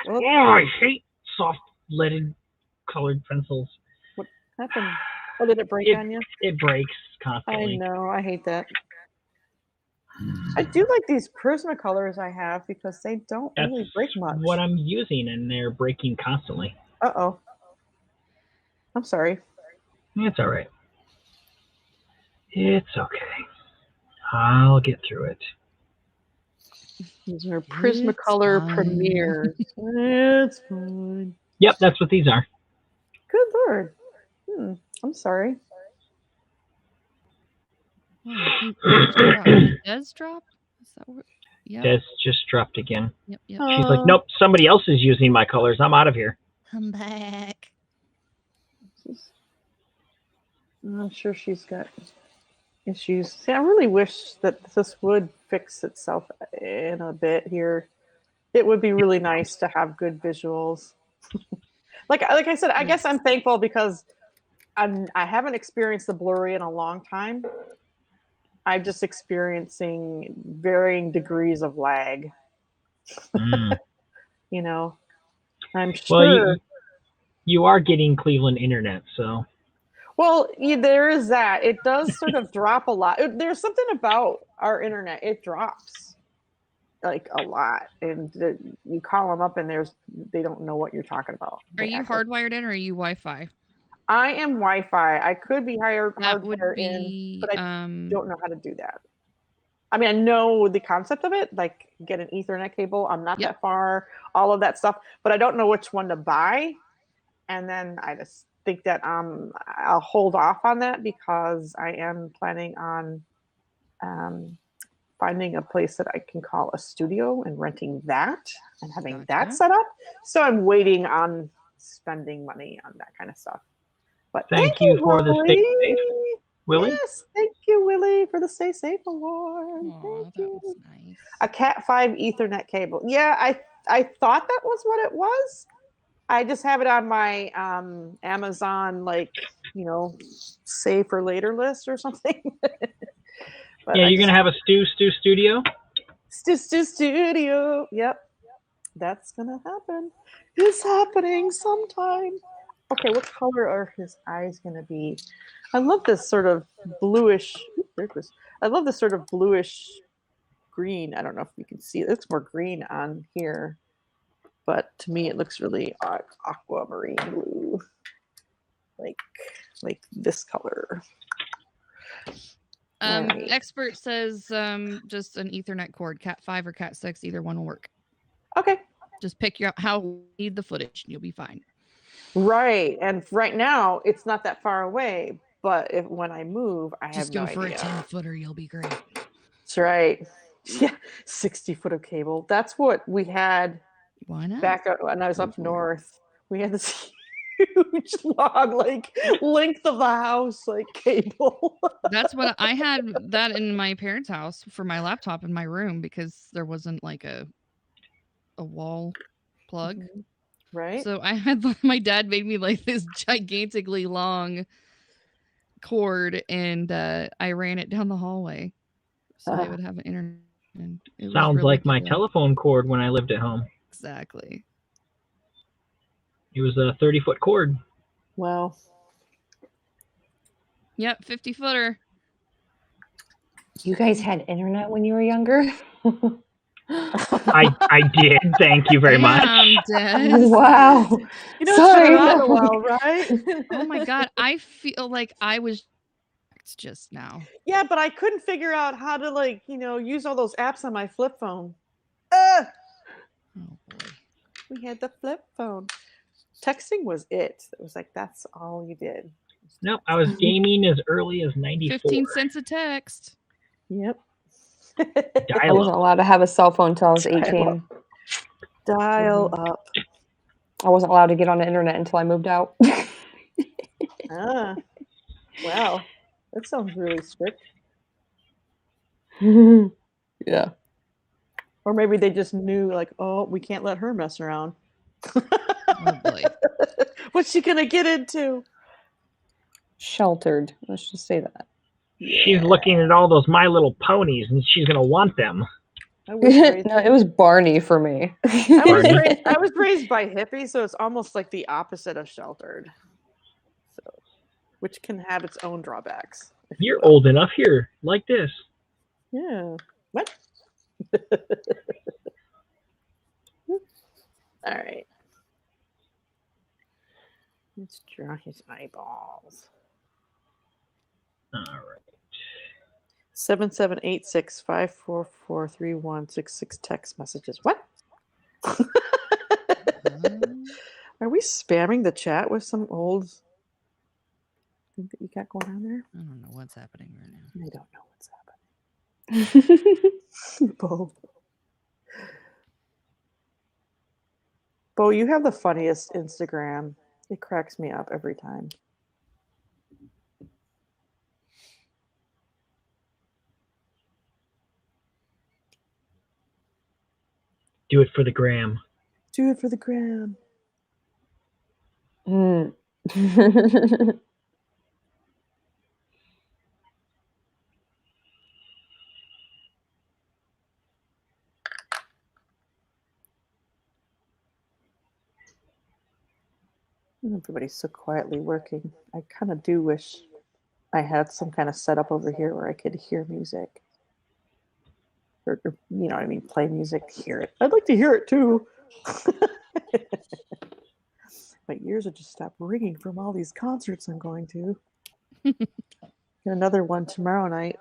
Speaker 1: Well,
Speaker 4: Oh, I hate soft leaded colored pencils.
Speaker 1: what happened? Oh, did it break on you?
Speaker 4: It breaks
Speaker 1: I
Speaker 4: constantly.
Speaker 1: know. I hate that. I do like these Prismacolors I have because they don't
Speaker 4: That's
Speaker 1: really break much.
Speaker 4: what I'm using, and they're breaking constantly.
Speaker 1: Uh-oh. I'm sorry.
Speaker 4: It's all right. It's okay. I'll get through it.
Speaker 1: These are Prismacolor
Speaker 2: fine.
Speaker 1: Premiere. It's fine.
Speaker 4: Yep, that's what these are.
Speaker 1: Good Lord. I'm sorry.
Speaker 2: Oh, I think Des dropped. Is that what? Yep.
Speaker 4: Des just dropped again.
Speaker 2: Yep.
Speaker 4: She's like, nope, somebody else is using my colors. I'm out of here.
Speaker 2: I'm back.
Speaker 1: I'm sure she's got issues. See, I really wish that this would fix itself in a bit here. It would be really nice to have good visuals. like I said, I guess I'm thankful because I haven't experienced the blurry in a long time. I'm just experiencing varying degrees of lag. I'm sure.
Speaker 4: Well, you are getting Cleveland internet, so.
Speaker 1: Well, there is that. It does sort of drop a lot. There's something about our internet. It drops like a lot. And you call them up and they don't know what you're talking about.
Speaker 2: Are you hardwired in or are you Wi-Fi?
Speaker 1: I am Wi-Fi. I could be
Speaker 2: That would
Speaker 1: hardwired
Speaker 2: be,
Speaker 1: in, but I don't know how to do that. I mean, I know the concept of it, like get an Ethernet cable. I'm not that far, all of that stuff, but I don't know which one to buy. And then I just think that I'll hold off on that because I am planning on finding a place that I can call a studio and renting that and having that set up. So I'm waiting on spending money on that kind of stuff. But
Speaker 4: thank you for the stay safe, Willie.
Speaker 1: Yes, thank you, Willie, for the Stay Safe Award.
Speaker 2: Aww, that was nice.
Speaker 1: A Cat 5 Ethernet cable. Yeah, I thought that was what it was. I just have it on my Amazon, save for later list or something. But
Speaker 4: yeah, you're going to have a Stu studio?
Speaker 1: Stu studio. Yep. That's going to happen. It's happening sometime. Okay, what color are his eyes going to be? I love this sort of bluish. I love this sort of bluish green. I don't know if you can see it. It looks more green on here. But to me, it looks really aquamarine blue, like this color. Right.
Speaker 2: Expert says just an Ethernet cord, Cat 5 or Cat 6, either one will work.
Speaker 1: Okay.
Speaker 2: Just pick how you need the footage, and you'll be fine.
Speaker 1: Right, and right now it's not that far away. But when I move, I have no idea.
Speaker 2: Just go for a 10-footer, you'll be great.
Speaker 1: That's right. Yeah, 60 foot of cable. That's what we had
Speaker 2: Why not?
Speaker 1: back when I was
Speaker 2: Go
Speaker 1: up
Speaker 2: for it.
Speaker 1: north. We had this huge long, like length of the house, like cable.
Speaker 2: That's what I had that in my parents' house for my laptop in my room because there wasn't like a wall plug.
Speaker 1: Right?
Speaker 2: So I had my dad made me like this gigantically long cord, and I ran it down the hallway so I would have an internet. And it was
Speaker 4: Sounds
Speaker 2: really
Speaker 4: like my
Speaker 2: cool.
Speaker 4: telephone cord when I lived at home.
Speaker 2: Exactly.
Speaker 4: It was a 30-foot cord.
Speaker 1: Wow.
Speaker 2: Yep, 50-footer.
Speaker 6: You guys had internet when you were younger?
Speaker 4: I did. Thank you very much.
Speaker 2: Damn, Des.
Speaker 6: Wow.
Speaker 1: You know,
Speaker 6: Sorry.
Speaker 1: it's been around a while, right?
Speaker 2: Oh my god, I feel like I was just now.
Speaker 1: Yeah, but I couldn't figure out how to, like, use all those apps on my flip phone.
Speaker 2: Oh boy.
Speaker 1: We had the flip phone. Texting was it. It was like, that's all you did.
Speaker 4: Nope, I was gaming as early as 94.
Speaker 2: 15 cents a text.
Speaker 1: Yep.
Speaker 6: I
Speaker 4: Dial
Speaker 6: wasn't
Speaker 4: up.
Speaker 6: allowed to have a cell phone until I was 18.
Speaker 1: Dial up.
Speaker 6: I wasn't allowed to get on the internet until I moved out.
Speaker 1: Ah, wow. That sounds really strict.
Speaker 6: Yeah.
Speaker 1: Or maybe they just knew, like, oh, we can't let her mess around.
Speaker 2: Oh boy.
Speaker 1: What's she gonna get into?
Speaker 6: Sheltered. Let's just say that.
Speaker 4: She's looking at all those My Little Ponies, and she's going to want them.
Speaker 1: I was raised,
Speaker 6: No, it was Barney for me.
Speaker 1: I was raised by hippies, so it's almost like the opposite of sheltered. So, which can have its own drawbacks. if you
Speaker 4: You're
Speaker 1: will.
Speaker 4: old enough here, like this.
Speaker 1: Yeah. What? All right. Let's draw his eyeballs.
Speaker 4: All right.
Speaker 1: 7786544316 text messages. What? Are we spamming the chat with some old thing that you got going on there?
Speaker 2: I don't know what's happening right now.
Speaker 1: I don't know what's happening. Bo. Bo, you have the funniest Instagram. It cracks me up every time.
Speaker 4: Do it for the gram.
Speaker 1: Do it for the gram.
Speaker 6: Mm.
Speaker 1: Everybody's so quietly working. I kind of do wish I had some kind of setup over here where I could hear music. Or you know what I mean, play music, hear it. I'd like to hear it too. My ears would just stop ringing from all these concerts I'm going to. Got another one tomorrow night.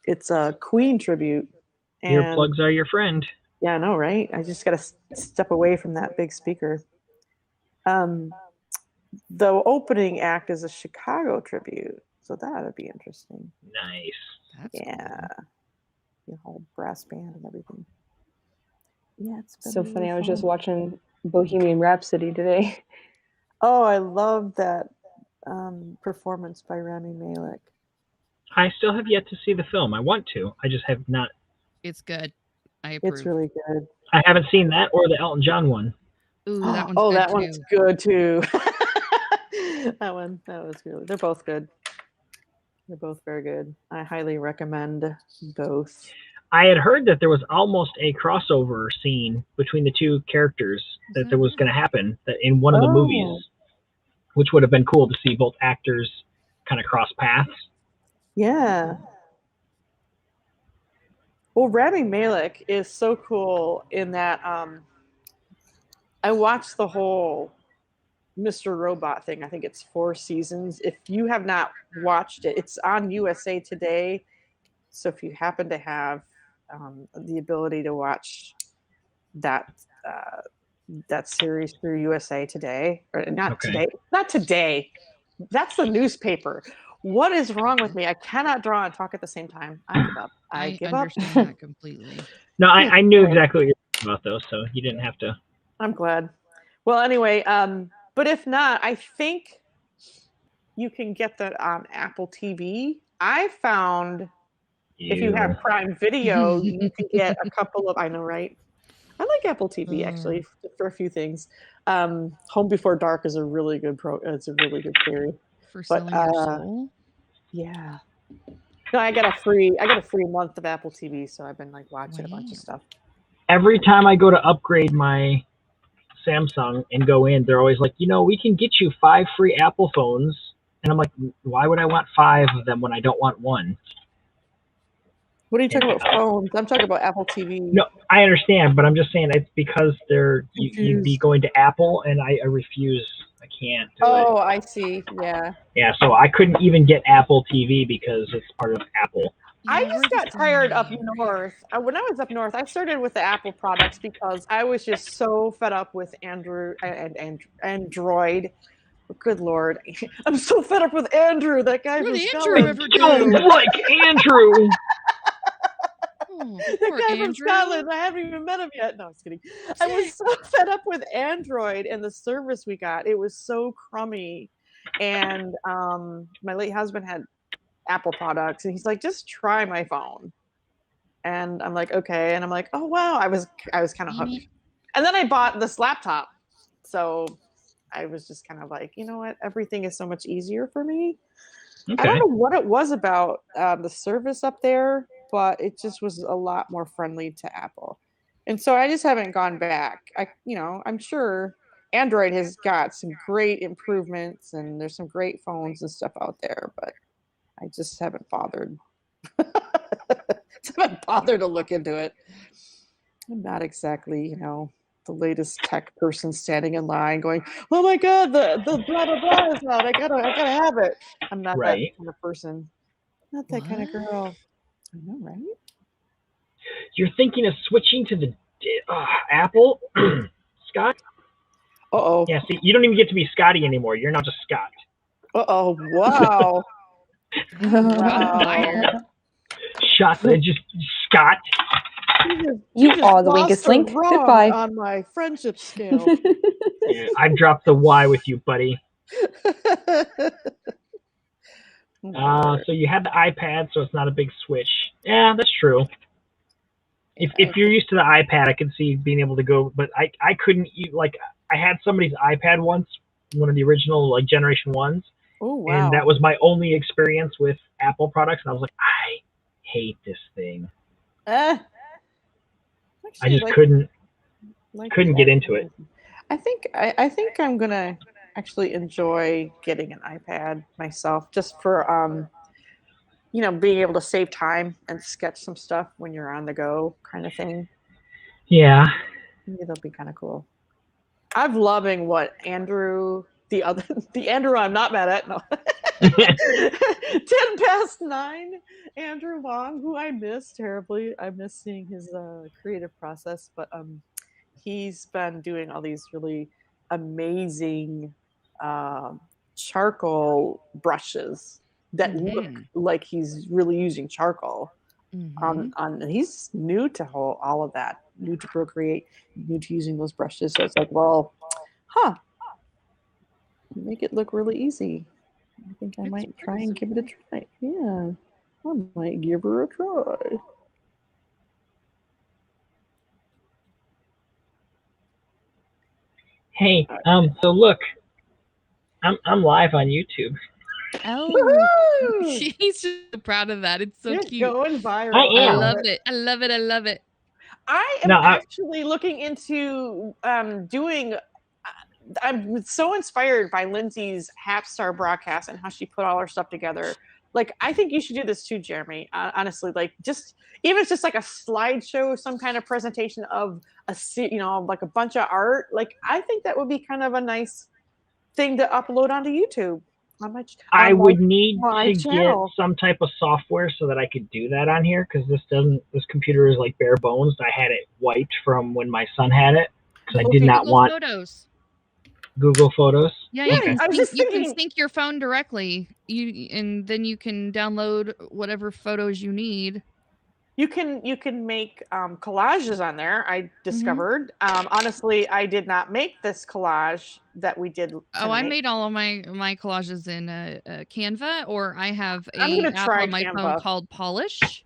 Speaker 1: It's a Queen tribute. And
Speaker 4: Earplugs are your friend.
Speaker 1: yeah, I know, right? I just got to step away from that big speaker. The opening act is a Chicago tribute, so that would be interesting.
Speaker 4: Nice.
Speaker 2: That's
Speaker 1: Yeah, the whole brass band and everything. Yeah, it's been
Speaker 6: So
Speaker 1: really
Speaker 6: funny. I was just
Speaker 1: fun.
Speaker 6: watching Bohemian Rhapsody today.
Speaker 1: Oh, I love that performance by Rami Malek.
Speaker 4: I still have yet to see the film. I want to. I just have not.
Speaker 2: It's good. I approve.
Speaker 1: It's really good.
Speaker 4: I haven't seen that or the Elton John one.
Speaker 2: Ooh, that one's
Speaker 1: Oh,
Speaker 2: good
Speaker 1: that
Speaker 2: too.
Speaker 1: one's good too. That was good. They're both good. They're both very good. I highly recommend both.
Speaker 4: I had heard that there was almost a crossover scene between the two characters that there was going to happen that in one of the movies, which would have been cool to see both actors kind of cross paths.
Speaker 1: Yeah. Well, Rami Malek is so cool in that I watched the whole Mr. Robot thing. I think it's 4 seasons. If you have not watched it, it's on USA Today. So if you happen to have the ability to watch that series through USA Today, or not
Speaker 4: Okay.
Speaker 1: today, not today. That's the newspaper. What is wrong with me? I cannot draw and talk at the same time. I give up. I give up.
Speaker 2: understand that completely.
Speaker 4: No, I knew exactly what you're talking about, though, so you didn't have to.
Speaker 1: I'm glad. Well, anyway, but if not, I think you can get that on Apple TV. I found if you have Prime Video, you can get a couple of. I know, right? I like Apple TV actually for a few things. Home Before Dark is a really good It's a really good series.
Speaker 2: For selling your soul.
Speaker 1: Yeah. No, I got a free month of Apple TV, so I've been like watching a bunch of stuff.
Speaker 4: Every time I go to upgrade my Samsung and go in, they're always like, we can get you 5 free Apple phones. And I'm like, why would I want 5 of them when I don't want one?
Speaker 1: What are you talking about phones? I'm talking about Apple TV.
Speaker 4: No, I understand, but I'm just saying it's because you'd be going to Apple, and I refuse. I can't do it.
Speaker 1: Oh, I see. Yeah.
Speaker 4: Yeah, so I couldn't even get Apple TV because it's part of Apple.
Speaker 1: I just got tired up north. When I was up north, I started with the Apple products because I was just so fed up with Android. Good Lord. I'm so fed up with Andrew. That guy from Scotland.
Speaker 4: I don't like Andrew.
Speaker 1: That guy from Scotland. I haven't even met him yet. No, I was kidding. I was so fed up with Android and the service we got. It was so crummy. And my late husband had Apple products, and he's like, just try my phone. And I'm like, okay. And I'm like, oh wow, I was kind of hooked. And then I bought this laptop. So I was just kind of like, you know what? Everything is so much easier for me. Okay. I don't know what it was about the service up there, but it just was a lot more friendly to Apple. And so I just haven't gone back. I'm sure Android has got some great improvements, and there's some great phones and stuff out there, but I just haven't bothered. To look into it. I'm not exactly, the latest tech person standing in line going, oh my God, the blah, blah, blah is out. I gotta have it. I'm not that kind of person. Not that kind of girl. I know, right?
Speaker 4: You're thinking of switching to the Apple, Scott?
Speaker 1: Uh-oh.
Speaker 4: Yeah, see, you don't even get to be Scotty anymore. You're now just Scott.
Speaker 1: Uh-oh, wow.
Speaker 2: Wow.
Speaker 4: Shots, just Scott.
Speaker 6: You are the weakest link. Goodbye.
Speaker 1: On my friendship scale.
Speaker 4: Yeah, I've dropped the Y with you, buddy. So you had the iPad, so it's not a big switch. Yeah, that's true. If you're used to the iPad, I can see being able to go, but I couldn't. I had somebody's iPad once, one of the original generation ones.
Speaker 1: Oh, wow.
Speaker 4: And that was my only experience with Apple products, and I was like, I hate this thing. I just couldn't get into it.
Speaker 1: I think I'm gonna actually enjoy getting an iPad myself, just for being able to save time and sketch some stuff when you're on the go, kind of thing.
Speaker 4: Yeah,
Speaker 1: maybe that'll be kind of cool. I'm loving what Andrew, the Andrew I'm not mad at, no. 9:10, Andrew Long, who I miss terribly. I miss seeing his creative process, but he's been doing all these really amazing charcoal brushes that look like he's really using charcoal. And he's new to all of that, new to Procreate, new to using those brushes. So it's like, well, make it look really easy. I think I might try and give it a try. Yeah, I might give her a try.
Speaker 4: Hey, so look, I'm live on YouTube.
Speaker 2: Oh, she's so proud of that. It's so
Speaker 1: You're
Speaker 2: cute.
Speaker 1: Going viral.
Speaker 4: I am.
Speaker 2: I love it.
Speaker 1: I am actually looking into doing. I'm so inspired by Lindsay's Hapstar broadcast and how she put all her stuff together. Like, I think you should do this too, Jeremy. Honestly, like, just even if it's just like a slideshow, some kind of presentation of like a bunch of art. Like, I think that would be kind of a nice thing to upload onto YouTube.
Speaker 4: I would need to get some type of software so that I could do that on here, because this computer is like bare bones. I had it wiped from when my son had it because I did not want photos. Google Photos.
Speaker 2: Yeah,
Speaker 1: Yeah,
Speaker 2: you can
Speaker 1: I was
Speaker 2: sync,
Speaker 1: just
Speaker 2: you can
Speaker 1: thinking-
Speaker 2: sync your phone directly. And then you can download whatever photos you need.
Speaker 1: You can make collages on there. I discovered. Honestly, I did not make this collage that we did tonight.
Speaker 2: Oh, I made all of my collages in Canva, or I have
Speaker 1: I'm
Speaker 2: a
Speaker 1: gonna
Speaker 2: app
Speaker 1: try
Speaker 2: on my phone
Speaker 1: Canva.
Speaker 2: called Polish.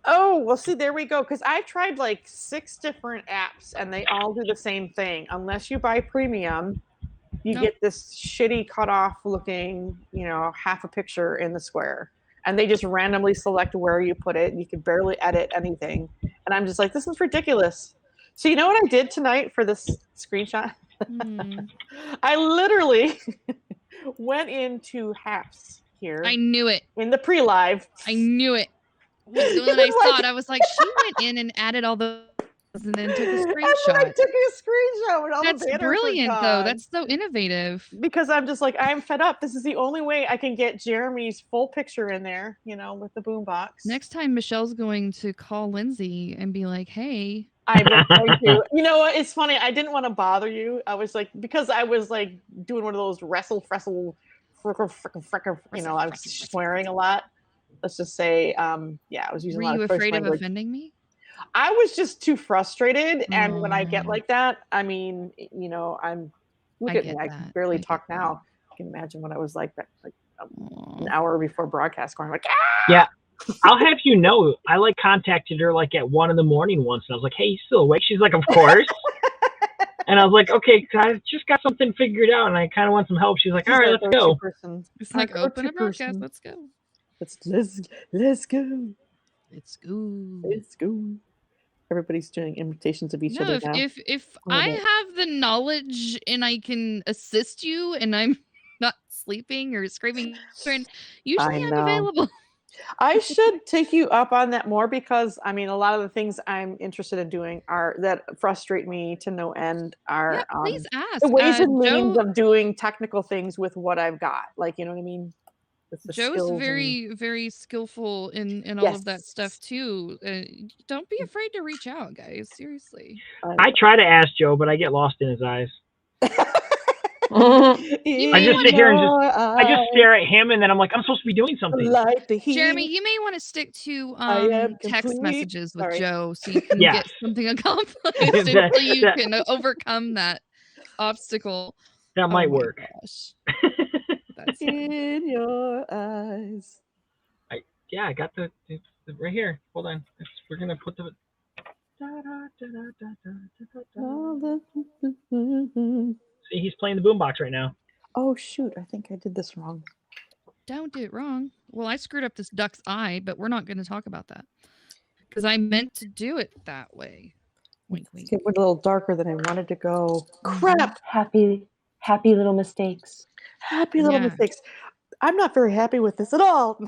Speaker 1: Oh, well, see, there we go. Because I tried like 6 different apps, and they all do the same thing. Unless you buy premium, you
Speaker 2: Nope.
Speaker 1: get this shitty cut off looking, half a picture in the square. And they just randomly select where you put it. And you can barely edit anything. And I'm just like, this is ridiculous. So you know what I did tonight for this screenshot? I literally went into Haps here.
Speaker 2: I knew it.
Speaker 1: In the pre-live.
Speaker 2: I knew it. When I saw it, I was like, she went in and added all those and then took a
Speaker 1: And then
Speaker 2: screenshot.
Speaker 1: I took a screenshot when all
Speaker 2: That's
Speaker 1: the banners were
Speaker 2: brilliant, though.
Speaker 1: gone.
Speaker 2: That's so innovative.
Speaker 1: Because I'm just like, I'm fed up. This is the only way I can get Jeremy's full picture in there, with the boombox.
Speaker 2: Next time, Michelle's going to call Lindsay and be like, hey.
Speaker 1: I was going to. You know what? It's funny. I didn't want to bother you. I was like, because I was like doing one of those wrestle, I was swearing a lot. Let's just say, I was using a lot of choice
Speaker 2: afraid
Speaker 1: language.
Speaker 2: of offending me?
Speaker 1: I was just too frustrated. And when I get like that, I mean, I'm, look at me. I can barely talk now. I can imagine what I was like an hour before broadcast going like, ah!
Speaker 4: Yeah. I'll have you know, I contacted her at 1 a.m. once, and I was like, hey, you still awake? She's like, of course. And I was like, okay, I just got something figured out, and I kind of want some help. She's like, all right, let's go.
Speaker 2: It's like, open a broadcast, let's go.
Speaker 1: Let's go.
Speaker 2: Let's go.
Speaker 1: Everybody's doing imitations of each other now.
Speaker 2: If I have the knowledge and I can assist you and I'm not sleeping or screaming, usually I'm available.
Speaker 1: I should take you up on that more because a lot of the things I'm interested in doing that frustrate me to no end are
Speaker 2: please ask.
Speaker 1: the ways and means of doing technical things with what I've got. Like, you know what I mean?
Speaker 2: Joe's very, very skillful in all of that stuff too. Don't be afraid to reach out, guys. Seriously.
Speaker 4: I try to ask Joe, but I get lost in his eyes. I just sit here and I just stare at him, and then I'm like, I'm supposed to be doing something.
Speaker 2: Jeremy, you may want to stick to text messages with Joe so you can get something accomplished until you can overcome that obstacle.
Speaker 4: That might work.
Speaker 2: Gosh.
Speaker 1: That's in your eyes.
Speaker 4: I got the right here. Hold on. We're gonna put the. See, he's playing the boombox right now.
Speaker 1: Oh shoot! I think I did this wrong.
Speaker 2: Don't do it wrong. Well, I screwed up this duck's eye, but we're not going to talk about that because I meant to do it that way. Wink, wink.
Speaker 1: It went a little darker than I wanted to go. Crap!
Speaker 6: Happy little mistakes.
Speaker 1: Happy little mistakes. I'm not very happy with this at all.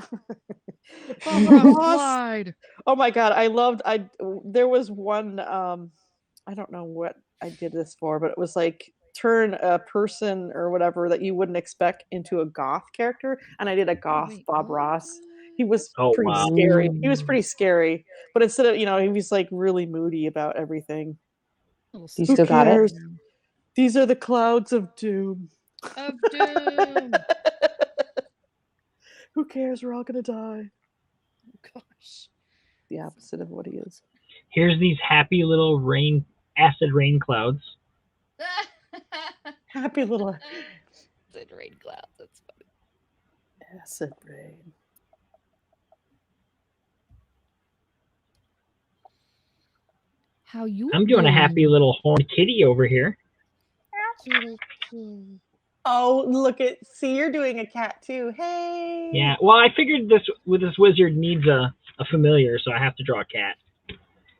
Speaker 1: Oh my god! There was one. I don't know what I did this for, but it was like turn a person or whatever that you wouldn't expect into a goth character, and I did a goth Bob Ross. He was pretty scary. He was pretty scary, but instead of he was like really moody about everything.
Speaker 6: You still got it?
Speaker 1: These are the clouds of doom. Who cares? We're all gonna die. Oh, gosh, the opposite of what he is.
Speaker 4: Here's these happy little acid rain clouds.
Speaker 1: Happy little
Speaker 2: acid rain clouds. That's funny.
Speaker 1: Acid rain.
Speaker 2: How you?
Speaker 4: I'm doing a happy little horned kitty over here.
Speaker 1: Oh, see, you're doing a cat too. Hey.
Speaker 4: Yeah. Well, I figured this wizard needs a familiar, so I have to draw a cat.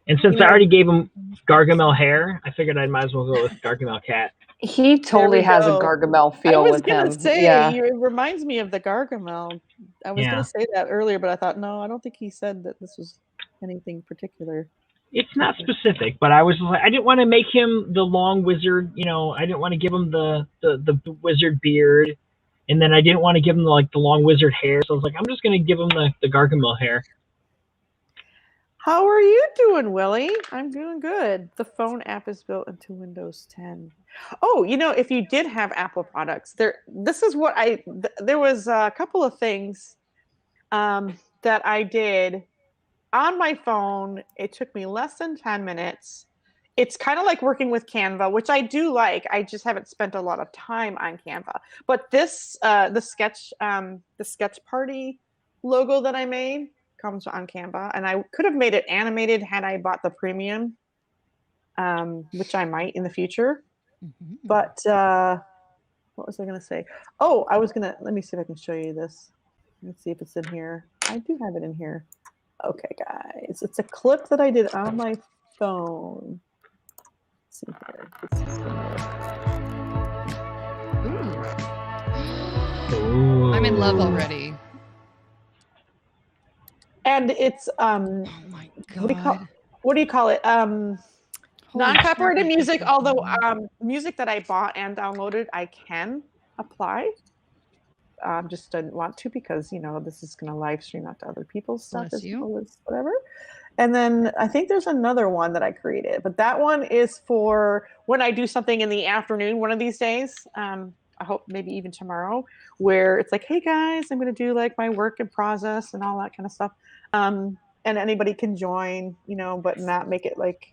Speaker 4: And since I already gave him Gargamel hair, I figured I might as well go with Gargamel cat.
Speaker 6: He totally has a Gargamel feel with him.
Speaker 1: I was gonna say, it reminds me of the Gargamel. I was gonna say that earlier, but I thought, no, I don't think he said that this was anything particular.
Speaker 4: It's not specific, but I was like, I didn't want to make him the long wizard. I didn't want to give him the wizard beard, and then I didn't want to give him the long wizard hair. So I was like, I'm just gonna give him the Gargamel hair.
Speaker 1: How are you doing, Willie? I'm doing good. The phone app is built into Windows 10. Oh, if you did have Apple products, this is what there was a couple of things that I did on my phone. It took me less than 10 minutes. It's kind of like working with Canva, which I do like. I just haven't spent a lot of time on Canva. But this, the sketch party logo that I made comes on Canva, and I could have made it animated had I bought the premium, which I might in the future.
Speaker 2: Mhm.
Speaker 1: But what was I going to say? Oh, let me see if I can show you this. Let's see if it's in here. I do have it in here. Okay, guys, it's a clip that I did on my phone. Let's see here. This is
Speaker 2: Ooh. I'm in love already.
Speaker 1: And it's
Speaker 2: Oh my god.
Speaker 1: what do you call it?
Speaker 2: Holy
Speaker 1: Non-copyrighted
Speaker 2: crap,
Speaker 1: music,
Speaker 2: this is
Speaker 1: although
Speaker 2: awesome.
Speaker 1: music that I bought and downloaded, I can apply. Just didn't want to because this is going to live stream out to other people's stuff
Speaker 2: Bless
Speaker 1: as
Speaker 2: you.
Speaker 1: well as whatever. And then I think there's another one that I created, but that one is for when I do something in the afternoon one of these days. I hope maybe even tomorrow, where it's like, hey guys, I'm going to do like my work in process and all that kind of stuff. And anybody can join, but not make it like,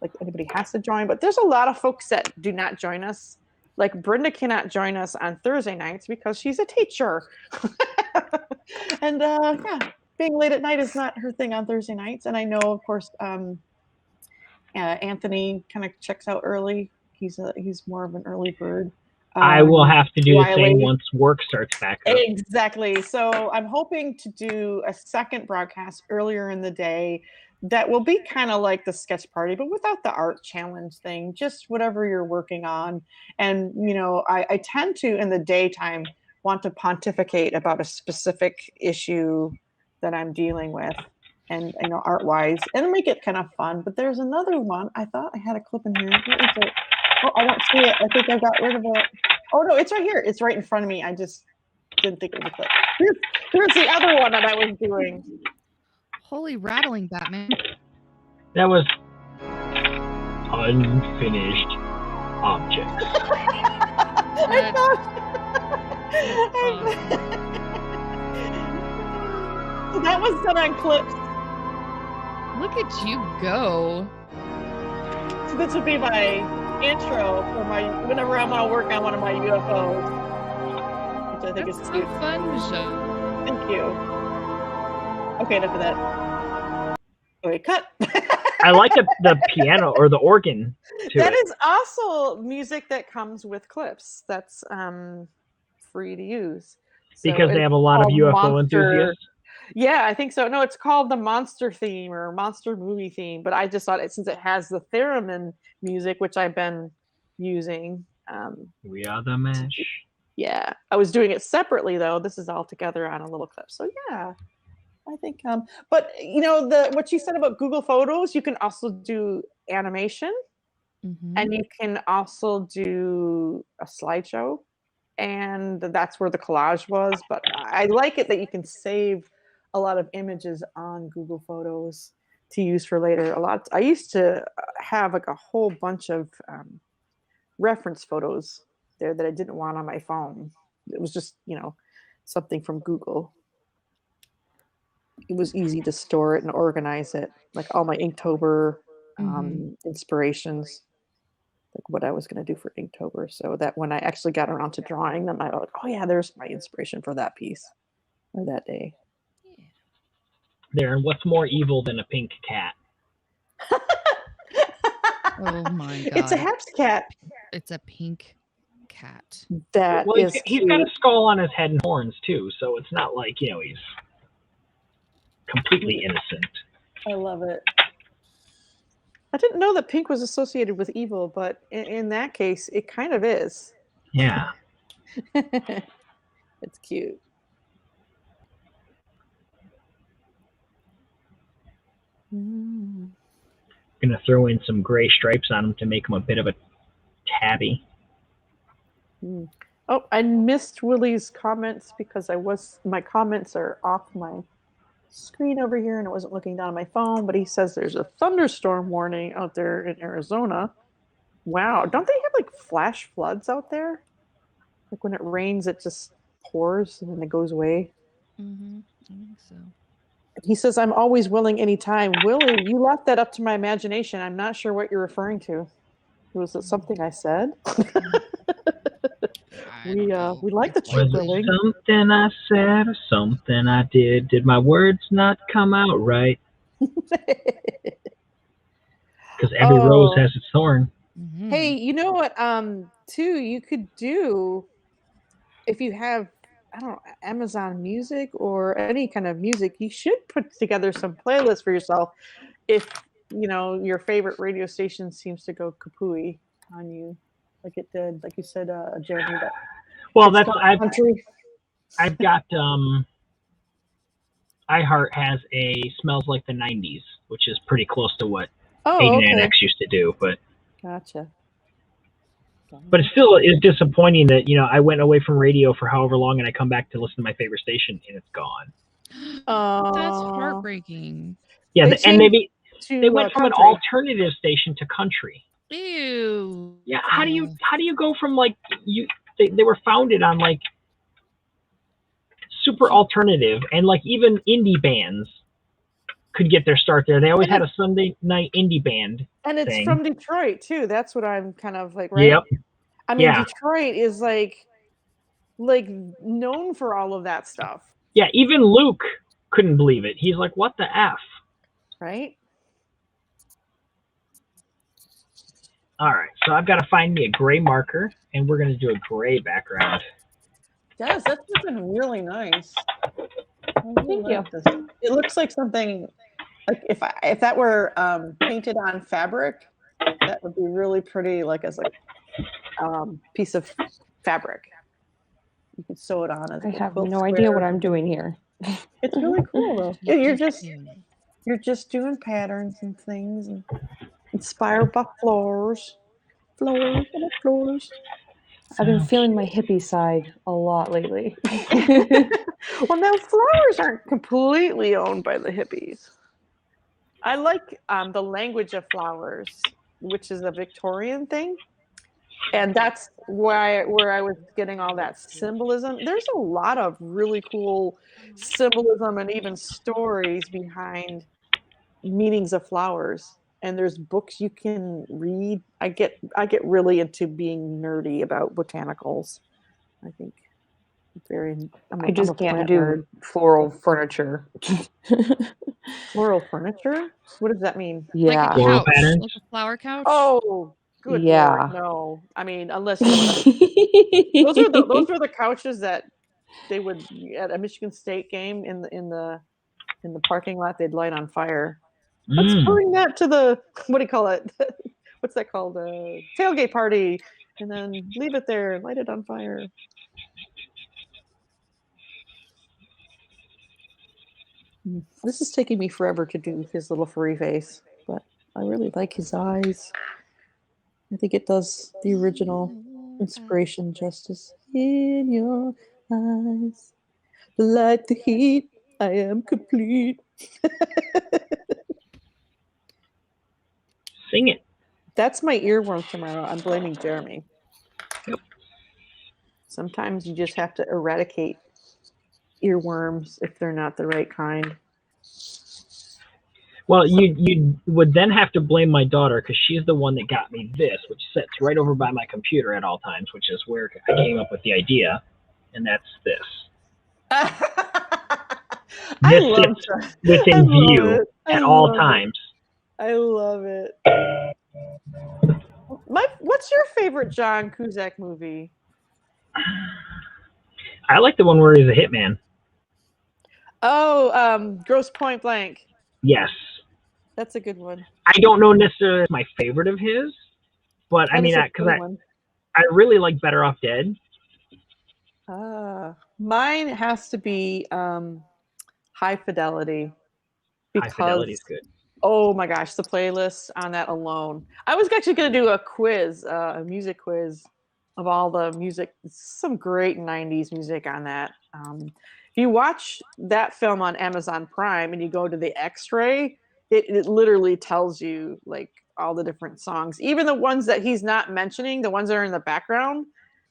Speaker 1: like anybody has to join. But there's a lot of folks that do not join us. Like Brenda cannot join us on Thursday nights because she's a teacher. And yeah, being late at night is not her thing on Thursday nights. And I know, of course, Anthony kind of checks out early. He's more of an early bird.
Speaker 4: I will have to do the
Speaker 1: Wiley.
Speaker 4: same once work starts back up.
Speaker 1: Exactly. So I'm hoping to do a second broadcast earlier in the day that will be kind of like the sketch party, but without the art challenge thing, just whatever you're working on. And, I tend to, in the daytime, want to pontificate about a specific issue that I'm dealing with and, art-wise, and make it kind of fun. But there's another one. I thought I had a clip in here. What is it? Oh, I don't see it. I think I got rid of it. Oh, no, it's right here. It's right in front of me. I just didn't think it was a clip. Here's the other one that I was doing.
Speaker 2: Holy rattling, Batman.
Speaker 4: That was unfinished objects.
Speaker 1: I thought. So that was done on clips.
Speaker 2: Look at you go.
Speaker 1: So this would be my intro for whenever I'm going to work on one of my UFOs, which I think
Speaker 2: That's
Speaker 1: is
Speaker 2: so
Speaker 1: cute.
Speaker 2: fun, Michelle.
Speaker 1: Thank you. Okay, enough of that. Okay, cut.
Speaker 4: I like the piano or the organ.
Speaker 1: That is also music that comes with clips. That's free to use.
Speaker 4: Because they have a lot of UFO enthusiasts?
Speaker 1: Yeah, I think so. No, it's called the Monster theme or Monster movie theme. But I just thought since it has the theremin music, which I've been using.
Speaker 4: We are the mash.
Speaker 1: Yeah, I was doing it separately though. This is all together on a little clip. So yeah, I think. But what you said about Google Photos, you can also do animation, and you can also do a slideshow, and that's where the collage was. But I like it that you can save a lot of images on Google Photos to use for later. I used to have like a whole bunch of reference photos there that I didn't want on my phone. It was just, something from Google. It was easy to store it and organize it, like all my Inktober inspirations, like what I was going to do for Inktober, so that when I actually got around to drawing them, I was like, oh yeah, there's my inspiration for that piece or that day.
Speaker 4: Darren, what's more evil than a pink cat?
Speaker 2: Oh my god.
Speaker 1: It's a Haps cat.
Speaker 2: It's a pink cat.
Speaker 1: That
Speaker 4: well,
Speaker 1: is
Speaker 4: he's got a skull on his head and horns too, so it's not like, he's completely innocent.
Speaker 1: I love it. I didn't know that pink was associated with evil, but in that case, it kind of is.
Speaker 4: Yeah.
Speaker 1: It's cute.
Speaker 4: Gonna throw in some gray stripes on him to make him a bit of a tabby.
Speaker 1: Oh, I missed Willie's comments because my comments are off my screen over here and I wasn't looking down at my phone, but he says there's a thunderstorm warning out there in Arizona. Wow. Don't they have like flash floods out there? Like when it rains, it just pours and then it goes away.
Speaker 2: Mm-hmm. I think so.
Speaker 1: He says, I'm always willing anytime. Willie, you left that up to my imagination. I'm not sure what you're referring to. Was it something I said? We like the truth,
Speaker 4: Was
Speaker 1: Willie.
Speaker 4: it something I said or something I did? Did my words not come out right? Because every rose has its thorn.
Speaker 2: Mm-hmm.
Speaker 1: Hey, you know what? Too, you could do if you have, I don't know, Amazon Music or any kind of music. You should put together some playlists for yourself. If you know your favorite radio station seems to go kapooey on you, like it did, like you said, Jeremy.
Speaker 4: Well, that's
Speaker 1: country.
Speaker 4: I've got iHeart has a Smells Like the 90s, which is pretty close to what 89X used to do, but
Speaker 1: Gotcha.
Speaker 4: But it still is disappointing that, you know, I went away from radio for however long and I come back to listen to my favorite station and it's gone.
Speaker 2: That's heartbreaking.
Speaker 4: Yeah, they went from an
Speaker 1: country.
Speaker 4: alternative station to country.
Speaker 2: Ew.
Speaker 4: Yeah, how do you go from like they were founded on like super alternative, and like even indie bands could get their start there. They always had a Sunday night indie band.
Speaker 1: And it's
Speaker 4: thing.
Speaker 1: from Detroit too. That's what I'm kind of like, right?
Speaker 4: Yep.
Speaker 1: I mean, Detroit is like known for all of that stuff.
Speaker 4: Yeah, even Luke couldn't believe it. He's like, "What the F?"
Speaker 1: Right?
Speaker 4: All right, so I've got to find me a gray marker, and we're going to do a gray background.
Speaker 1: Yes, that's looking really nice.
Speaker 6: Thank you.
Speaker 1: It looks like something like if that were painted on fabric, that would be really pretty. Like as a piece of fabric, you could sew it on. As
Speaker 6: I have no idea what I'm doing here.
Speaker 1: It's really cool though. You're just doing patterns and things and inspired by floors.
Speaker 6: I've been feeling my hippie side a lot lately.
Speaker 1: Well, now flowers aren't completely owned by the hippies. I like the language of flowers, which is a Victorian thing. And that's where I was getting all that symbolism. There's a lot of really cool symbolism and even stories behind meanings of flowers. And there's books you can read. I get really into being nerdy about botanicals. I think
Speaker 6: I just can't do floral furniture.
Speaker 1: Floral furniture? What does that mean?
Speaker 6: Yeah.
Speaker 2: Like a couch, like a flower couch.
Speaker 1: Oh, good Lord, no. I mean, unless you want to. Those are the couches that they would at a Michigan State game in the parking lot. They'd light on fire. Let's bring that to the, what do you call it? What's that called? Tailgate party, and then leave it there, light it on fire. This is taking me forever to do his little furry face, but I really like his eyes. I think it does the original inspiration justice. In your eyes, the light, the heat, I am complete.
Speaker 4: Sing it.
Speaker 1: That's my earworm tomorrow. I'm blaming Jeremy.
Speaker 4: Yep.
Speaker 1: Sometimes you just have to eradicate earworms if they're not the right kind.
Speaker 4: Well, you would then have to blame my daughter because she's the one that got me this, which sits right over by my computer at all times, which is where I came up with the idea, and that's this. This sits within view at all times.
Speaker 1: I love it. What's your favorite John Cusack movie?
Speaker 4: I like the one where he's a hitman.
Speaker 1: Oh, Gross Point Blank.
Speaker 4: Yes.
Speaker 1: That's a good one.
Speaker 4: I don't know necessarily my favorite of his, but I mean, because I really like Better Off Dead.
Speaker 1: Mine has to be High Fidelity.
Speaker 4: High Fidelity is good.
Speaker 1: Oh my gosh, the playlist on that alone. I was actually going to do a quiz, a music quiz of all the music. Some great 90s music on that. If you watch that film on Amazon Prime and you go to the X-ray, it literally tells you like all the different songs, even the ones that he's not mentioning, the ones that are in the background,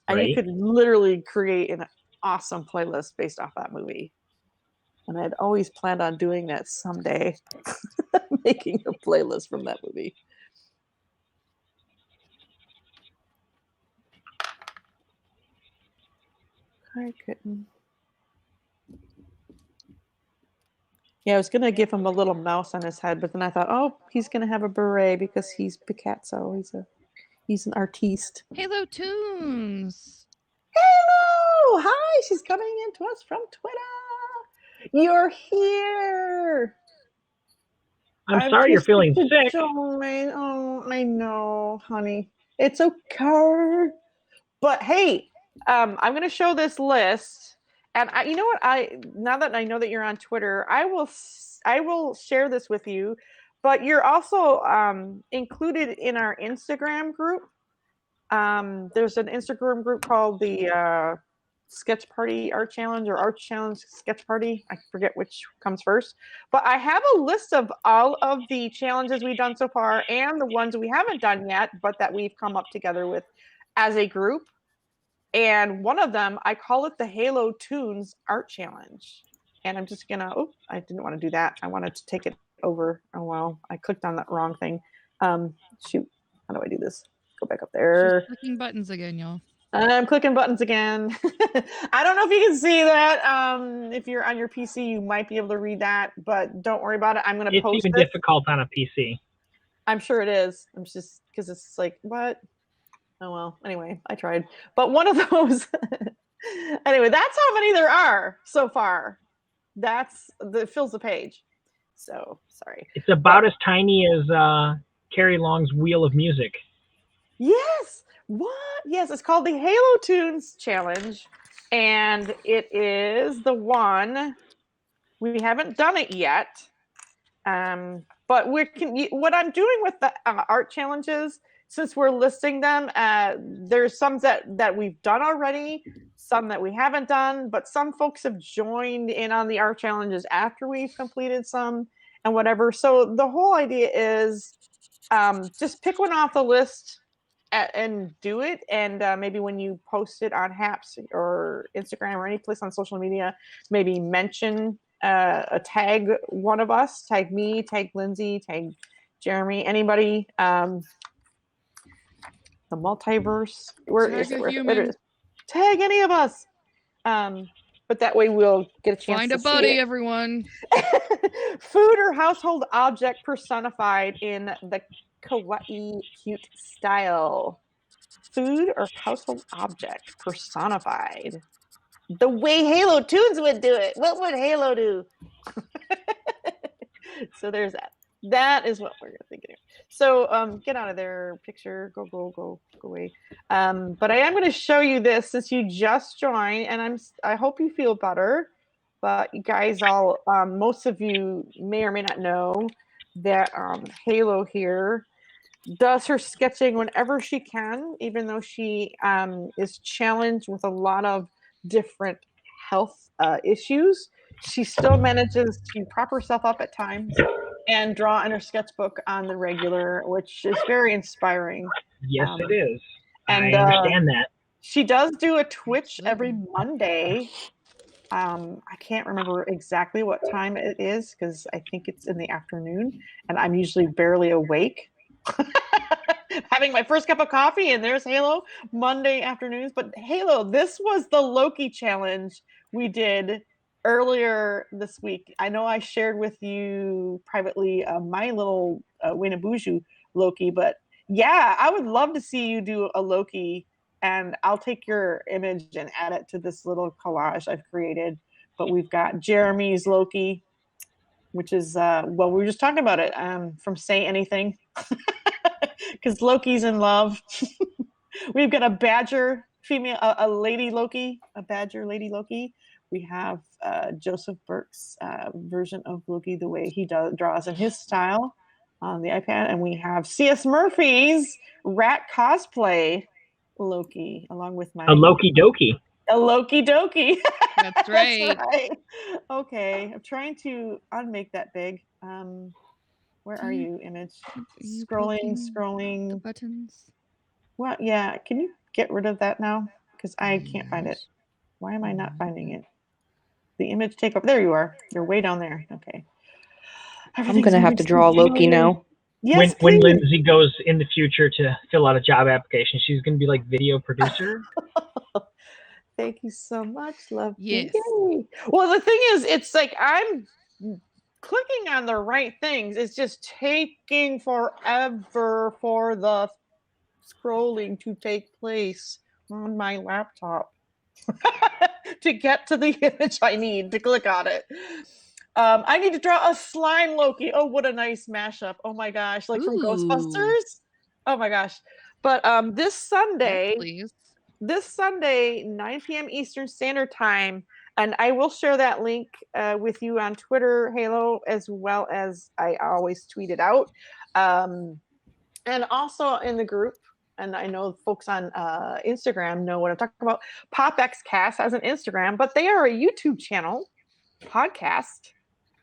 Speaker 1: and you
Speaker 4: Right.
Speaker 1: could literally create an awesome playlist based off that movie. And I'd always planned on doing that someday, making a playlist from that movie. I couldn't. Yeah, I was gonna give him a little mouse on his head, but then I thought, oh, he's gonna have a beret because he's Picasso. He's an artiste.
Speaker 2: Halo Tunes.
Speaker 1: Hello, hi. She's coming in to us from Twitter. You're here.
Speaker 4: I'm sorry you're feeling sick.
Speaker 1: Join. Oh, I know, honey. It's okay. But hey, I'm going to show this list, and you know what? Now that I know that you're on Twitter, I will share this with you. But you're also included in our Instagram group. There's an Instagram group called the Sketch Party Art Challenge or Art Challenge Sketch Party. I forget which comes first. But I have a list of all of the challenges we've done so far and the ones we haven't done yet, but that we've come up together with as a group. And one of them, I call it the Halo Tunes Art Challenge. And I'm just gonna, I didn't want to do that. I wanted to take it over. Oh, well, I clicked on that wrong thing. Shoot, how do I do this? Go back up there.
Speaker 2: She's clicking buttons again, y'all.
Speaker 1: I'm clicking buttons again. I don't know if you can see that. If you're on your PC, you might be able to read that, but don't worry about it. I'm going to post it.
Speaker 4: It's even difficult on a PC.
Speaker 1: I'm sure it is. I'm just, because it's like, what? Oh, well, anyway, I tried. But one of those, anyway, that's how many there are so far. That fills the page. So, sorry.
Speaker 4: It's about as tiny as Carrie Long's Wheel of Music.
Speaker 1: Yes. What? Yes, it's called the Halo Tunes Challenge, and it is the one we haven't done it yet. But what I'm doing with the art challenges, since we're listing them, there's some that we've done already, some that we haven't done, but some folks have joined in on the art challenges after we've completed some and whatever. So the whole idea is just pick one off the list and do it, and maybe when you post it on Haps or Instagram or any place on social media, maybe mention a tag one of us, tag me, tag Lindsay, tag Jeremy, anybody. The multiverse, tag any of us, but that way we'll get a chance
Speaker 2: Find
Speaker 1: to
Speaker 2: a buddy,
Speaker 1: see it.
Speaker 2: everyone.
Speaker 1: Food or household object personified in the kawaii cute style. Food or household object personified the way Halo Tunes would do it. What would Halo do? So there's that. That is what we're thinking. So get out of there, picture. Go away. But I am going to show you this since you just joined, and I hope you feel better. But you guys all, most of you may or may not know that Halo here does her sketching whenever she can, even though she is challenged with a lot of different health issues. She still manages to prop herself up at times and draw in her sketchbook on the regular, which is very inspiring.
Speaker 4: Yes, it is.
Speaker 1: And
Speaker 4: I understand that.
Speaker 1: She does do a Twitch every Monday. I can't remember exactly what time it is because I think it's in the afternoon, and I'm usually barely awake. Having my first cup of coffee, and there's Halo Monday afternoons. But Halo, this was the Loki challenge we did earlier this week. I know I shared with you privately my little Winabuju Loki, but yeah, I would love to see you do a Loki, and I'll take your image and add it to this little collage I've created. But we've got Jeremy's Loki, which is, well, we were just talking about it from Say Anything. Because Loki's in love. We've got a badger female, a lady Loki, a badger lady Loki. We have Joseph Burke's version of Loki, the way he draws in his style on the iPad. And we have C.S. Murphy's rat cosplay Loki, along with my...
Speaker 4: A Loki Doki.
Speaker 1: A Loki Doki.
Speaker 2: That's right.
Speaker 1: right. Okay, I'm trying to unmake that big. Where are you, image?
Speaker 2: Are you
Speaker 1: Scrolling,
Speaker 2: poking the
Speaker 1: scrolling.
Speaker 2: buttons?
Speaker 1: Well, yeah. Can you get rid of that now? Because I can't find it.
Speaker 2: Yes.
Speaker 1: Why am I not finding it? The image takeover. There you are. You're way down there. Okay.
Speaker 6: I'm gonna have to draw Loki now.
Speaker 1: Yes,
Speaker 4: when
Speaker 1: please.
Speaker 4: Lindsay goes in the future to fill out a job application, she's going to be like video producer.
Speaker 1: Thank you so much, love.
Speaker 2: Yes.
Speaker 1: Yay. Well, the thing is, it's like I'm clicking on the right things. It's just taking forever for the scrolling to take place on my laptop to get to the image I need to click on it. I need to draw a slime Loki. Oh, what a nice mashup. Oh my gosh, like from
Speaker 2: Ooh.
Speaker 1: Ghostbusters. Oh my gosh. But this Sunday,
Speaker 2: Please.
Speaker 1: 9 p.m. Eastern Standard Time, and I will share that link with you on Twitter, Halo, as well as I always tweet it out. And also in the group, and I know folks on Instagram know what I'm talking about. PopXCast has an Instagram, but they are a YouTube channel podcast.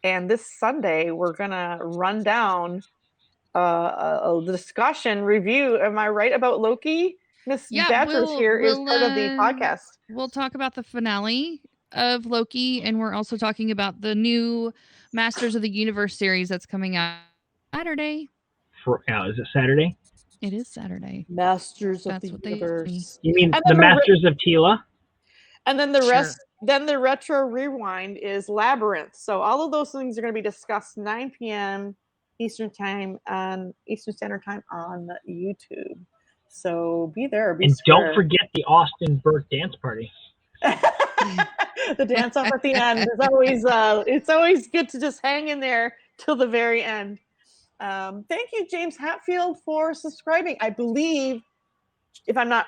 Speaker 1: And this Sunday, we're going to run down a discussion review. Am I right about Loki? Miss Badger's here is part of the podcast.
Speaker 2: We'll talk about the finale of Loki, and we're also talking about the new Masters of the Universe series that's coming out Saturday.
Speaker 4: Is it Saturday?
Speaker 2: It is Saturday.
Speaker 1: Masters of
Speaker 2: That's
Speaker 1: the
Speaker 2: what they
Speaker 1: Universe.
Speaker 4: You mean
Speaker 1: And
Speaker 4: the
Speaker 1: then
Speaker 4: Masters of Tila?
Speaker 1: And then the
Speaker 2: Sure.
Speaker 1: rest, then the retro rewind is Labyrinth. So all of those things are going to be discussed 9 p.m. Eastern Standard Time on YouTube. So be there. Be
Speaker 4: And
Speaker 1: square.
Speaker 4: don't forget the Austin Burke dance party.
Speaker 1: The dance off at the end is always it's always good to just hang in there till the very end. Thank you, James Hatfield, for subscribing. I believe, if I'm not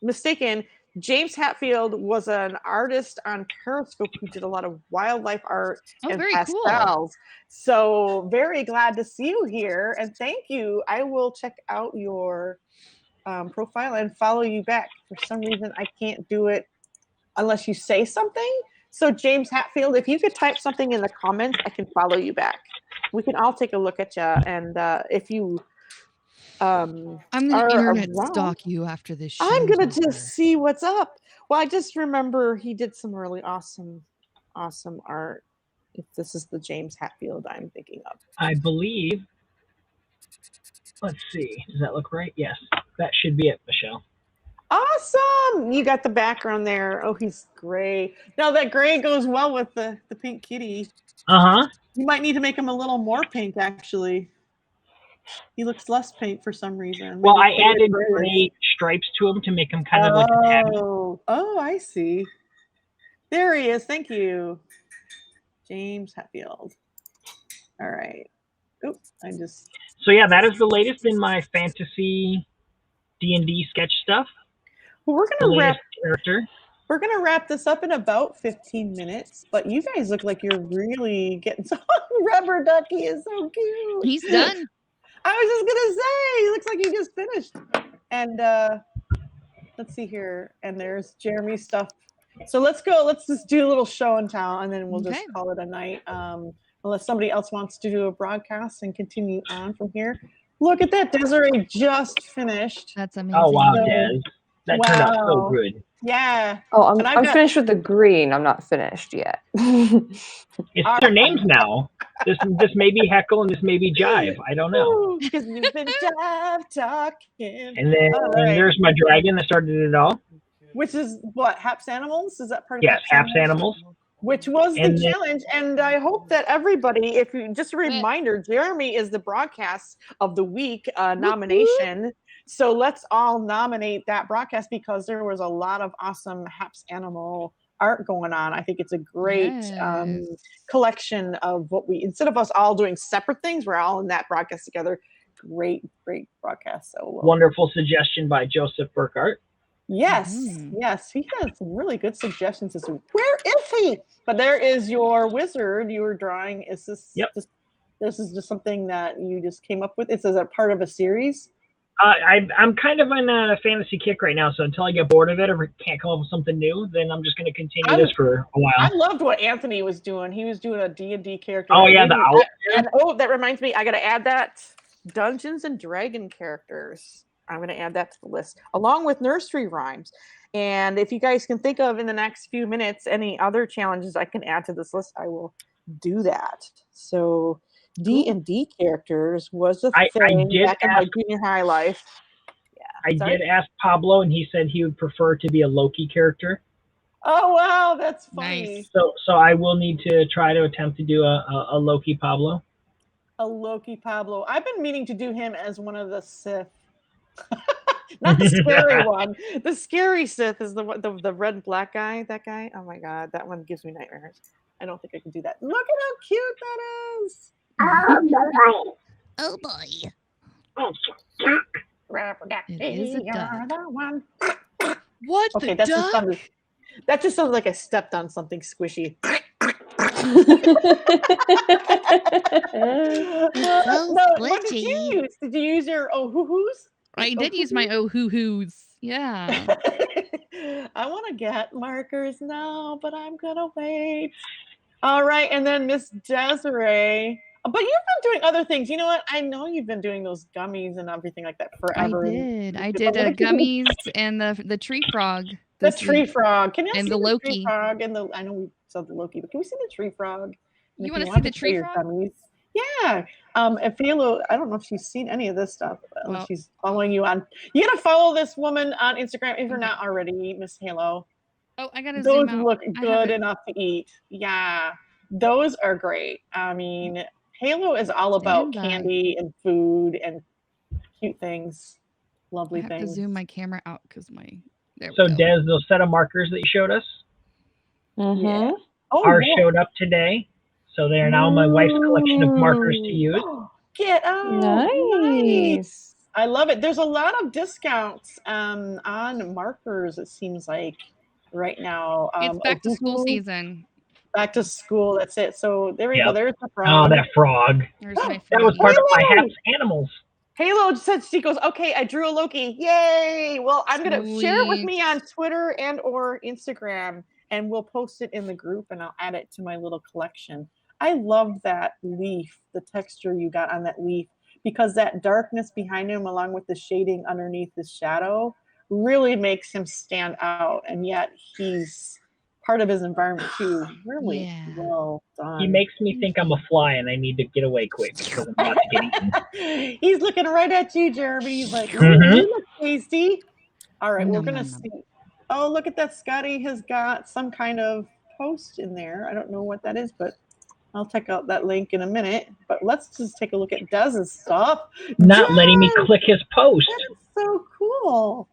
Speaker 1: mistaken, James Hatfield was an artist on Periscope who did a lot of wildlife art and
Speaker 2: very
Speaker 1: pastels.
Speaker 2: cool.
Speaker 1: So very glad to see you here, and thank you. I will check out your profile and follow you back. For some reason, I can't do it unless you say something. So James Hatfield, if you could type something in the comments, I can follow you back. We can all take a look at you, and if you
Speaker 2: I'm gonna internet stalk you after this show.
Speaker 1: I'm gonna just see what's up. Well, I just remember he did some really awesome art. If this is the James Hatfield I'm thinking of.
Speaker 4: I believe. Let's see. Does that look right? Yes. That should be it, Michelle.
Speaker 1: Awesome! You got the background there. Oh, he's gray. Now that gray goes well with the pink kitty.
Speaker 4: Uh-huh.
Speaker 1: You might need to make him a little more pink, actually. He looks less pink for some reason.
Speaker 4: Well,
Speaker 1: Maybe
Speaker 4: I added gray stripes to him to make him kind of like a tabby.
Speaker 1: Oh, I see. There he is. Thank you, James Hatfield. All right. Oops, I just.
Speaker 4: So yeah, that is the latest in my fantasy D&D sketch stuff.
Speaker 1: Well, we're gonna wrap this up in about 15 minutes. But you guys look like you're really getting so. Rubber Ducky is so cute.
Speaker 2: He's done.
Speaker 1: I was just gonna say, he looks like he just finished. And let's see here. And there's Jeremy's stuff. So let's go. Let's just do a little show and tell, and then we'll just call it a night. Unless somebody else wants to do a broadcast and continue on from here. Look at that. Desiree just finished.
Speaker 2: That's amazing.
Speaker 4: Oh, wow, Des. That turned out so good.
Speaker 1: Yeah.
Speaker 6: Oh, I'm finished with the green. I'm not finished yet.
Speaker 4: It's their names now. This may be Heckle and this may be Jive. I don't know.
Speaker 1: Because we've been jive talking.
Speaker 4: And then there's my dragon that started it all.
Speaker 1: Which is what? Haps Animals? Is that part of
Speaker 4: Yes, Haps Animals.
Speaker 1: Which was the challenge. And I hope that everybody, if you just a reminder, Jeremy is the broadcast of the week nomination. So let's all nominate that broadcast because there was a lot of awesome Haps Animal art going on. I think it's a great collection of what we, instead of us all doing separate things, we're all in that broadcast together. Great broadcast. So
Speaker 4: wonderful suggestion by Joseph Burkhart.
Speaker 1: Yes, yes, he had some really good suggestions as to where is he? But there is your wizard you were drawing. Is this?
Speaker 4: Yep.
Speaker 1: This is just something that you just came up with. It's as a part of a series.
Speaker 4: I'm kind of on a fantasy kick right now, so until I get bored of it or can't come up with something new, then I'm just going to continue this for a while.
Speaker 1: I loved what Anthony was doing. He was doing a D&D character.
Speaker 4: Oh, yeah,
Speaker 1: and that reminds me, I got to add that. Dungeons and Dragon characters. I'm going to add that to the list, along with nursery rhymes. And if you guys can think of in the next few minutes any other challenges I can add to this list, I will do that. So D&D characters was a thing back in my junior high life. Yeah,
Speaker 4: I did ask Pablo, and he said he would prefer to be a Loki character.
Speaker 1: Oh, wow, that's funny.
Speaker 2: Nice.
Speaker 4: So I will need to try to attempt to do a Loki Pablo.
Speaker 1: A Loki Pablo. I've been meaning to do him as one of the Sith. Not the scary one. The scary Sith is the red and black guy. That guy. Oh my god, that one gives me nightmares. I don't think I can do that. Look at how cute that is.
Speaker 2: Oh boy.
Speaker 1: It is a duck.
Speaker 2: What
Speaker 1: okay,
Speaker 2: the
Speaker 1: duck? That just sounds like I stepped on something squishy. What did you use? Did you use your oh-hoo-hoos?
Speaker 2: I did use my oh-hoo-hoos. Yeah.
Speaker 1: I want to get markers now, but I'm going to wait. All right. And then Miss Desiree. But you've been doing other things. You know what? I know you've been doing those gummies and everything like that forever.
Speaker 2: I did gummies and the tree frog.
Speaker 1: The tree frog. Can you see
Speaker 2: the Loki?
Speaker 1: Tree frog and I know we saw the Loki, but can we see the tree frog?
Speaker 2: You want to see the tree frog?
Speaker 1: Gummies, yeah. If Halo, I don't know if she's seen any of this stuff. Unless she's following you on. You gotta follow this woman on Instagram if you're not already, Miss Halo.
Speaker 2: Oh, I gotta
Speaker 1: Those
Speaker 2: zoom out.
Speaker 1: look good enough to eat. Yeah, those are great. I mean, Halo is all about candy and food and cute things, lovely things.
Speaker 2: I have to zoom my camera out because my.
Speaker 4: So, Des, those set of markers that you showed us are showed up today. So they are now my wife's collection of markers to use.
Speaker 1: Get out! Nice. I love it. There's a lot of discounts on markers. It seems like right now.
Speaker 2: It's back to school season.
Speaker 1: Back to school. That's it. So there we go. There's the frog.
Speaker 4: Oh, that frog. That was part of my Hap's Animals.
Speaker 1: Halo said, she goes, okay, I drew a Loki. Yay! Well, I'm going to share it with me on Twitter and or Instagram, and we'll post it in the group, and I'll add it to my little collection. I love that leaf, the texture you got on that leaf, because that darkness behind him, along with the shading underneath his shadow, really makes him stand out, and yet he's part of his environment too. Really well done.
Speaker 4: He makes me think I'm a fly and I need to get away quick because I'm about to get eaten.
Speaker 1: He's looking right at you, Jeremy. He's like, you look tasty. All right, we're going to see. Oh, look at that. Scotty has got some kind of post in there. I don't know what that is, but I'll check out that link in a minute. But let's just take a look at Dez's stuff.
Speaker 4: Not letting me click his post.
Speaker 1: That is so cool.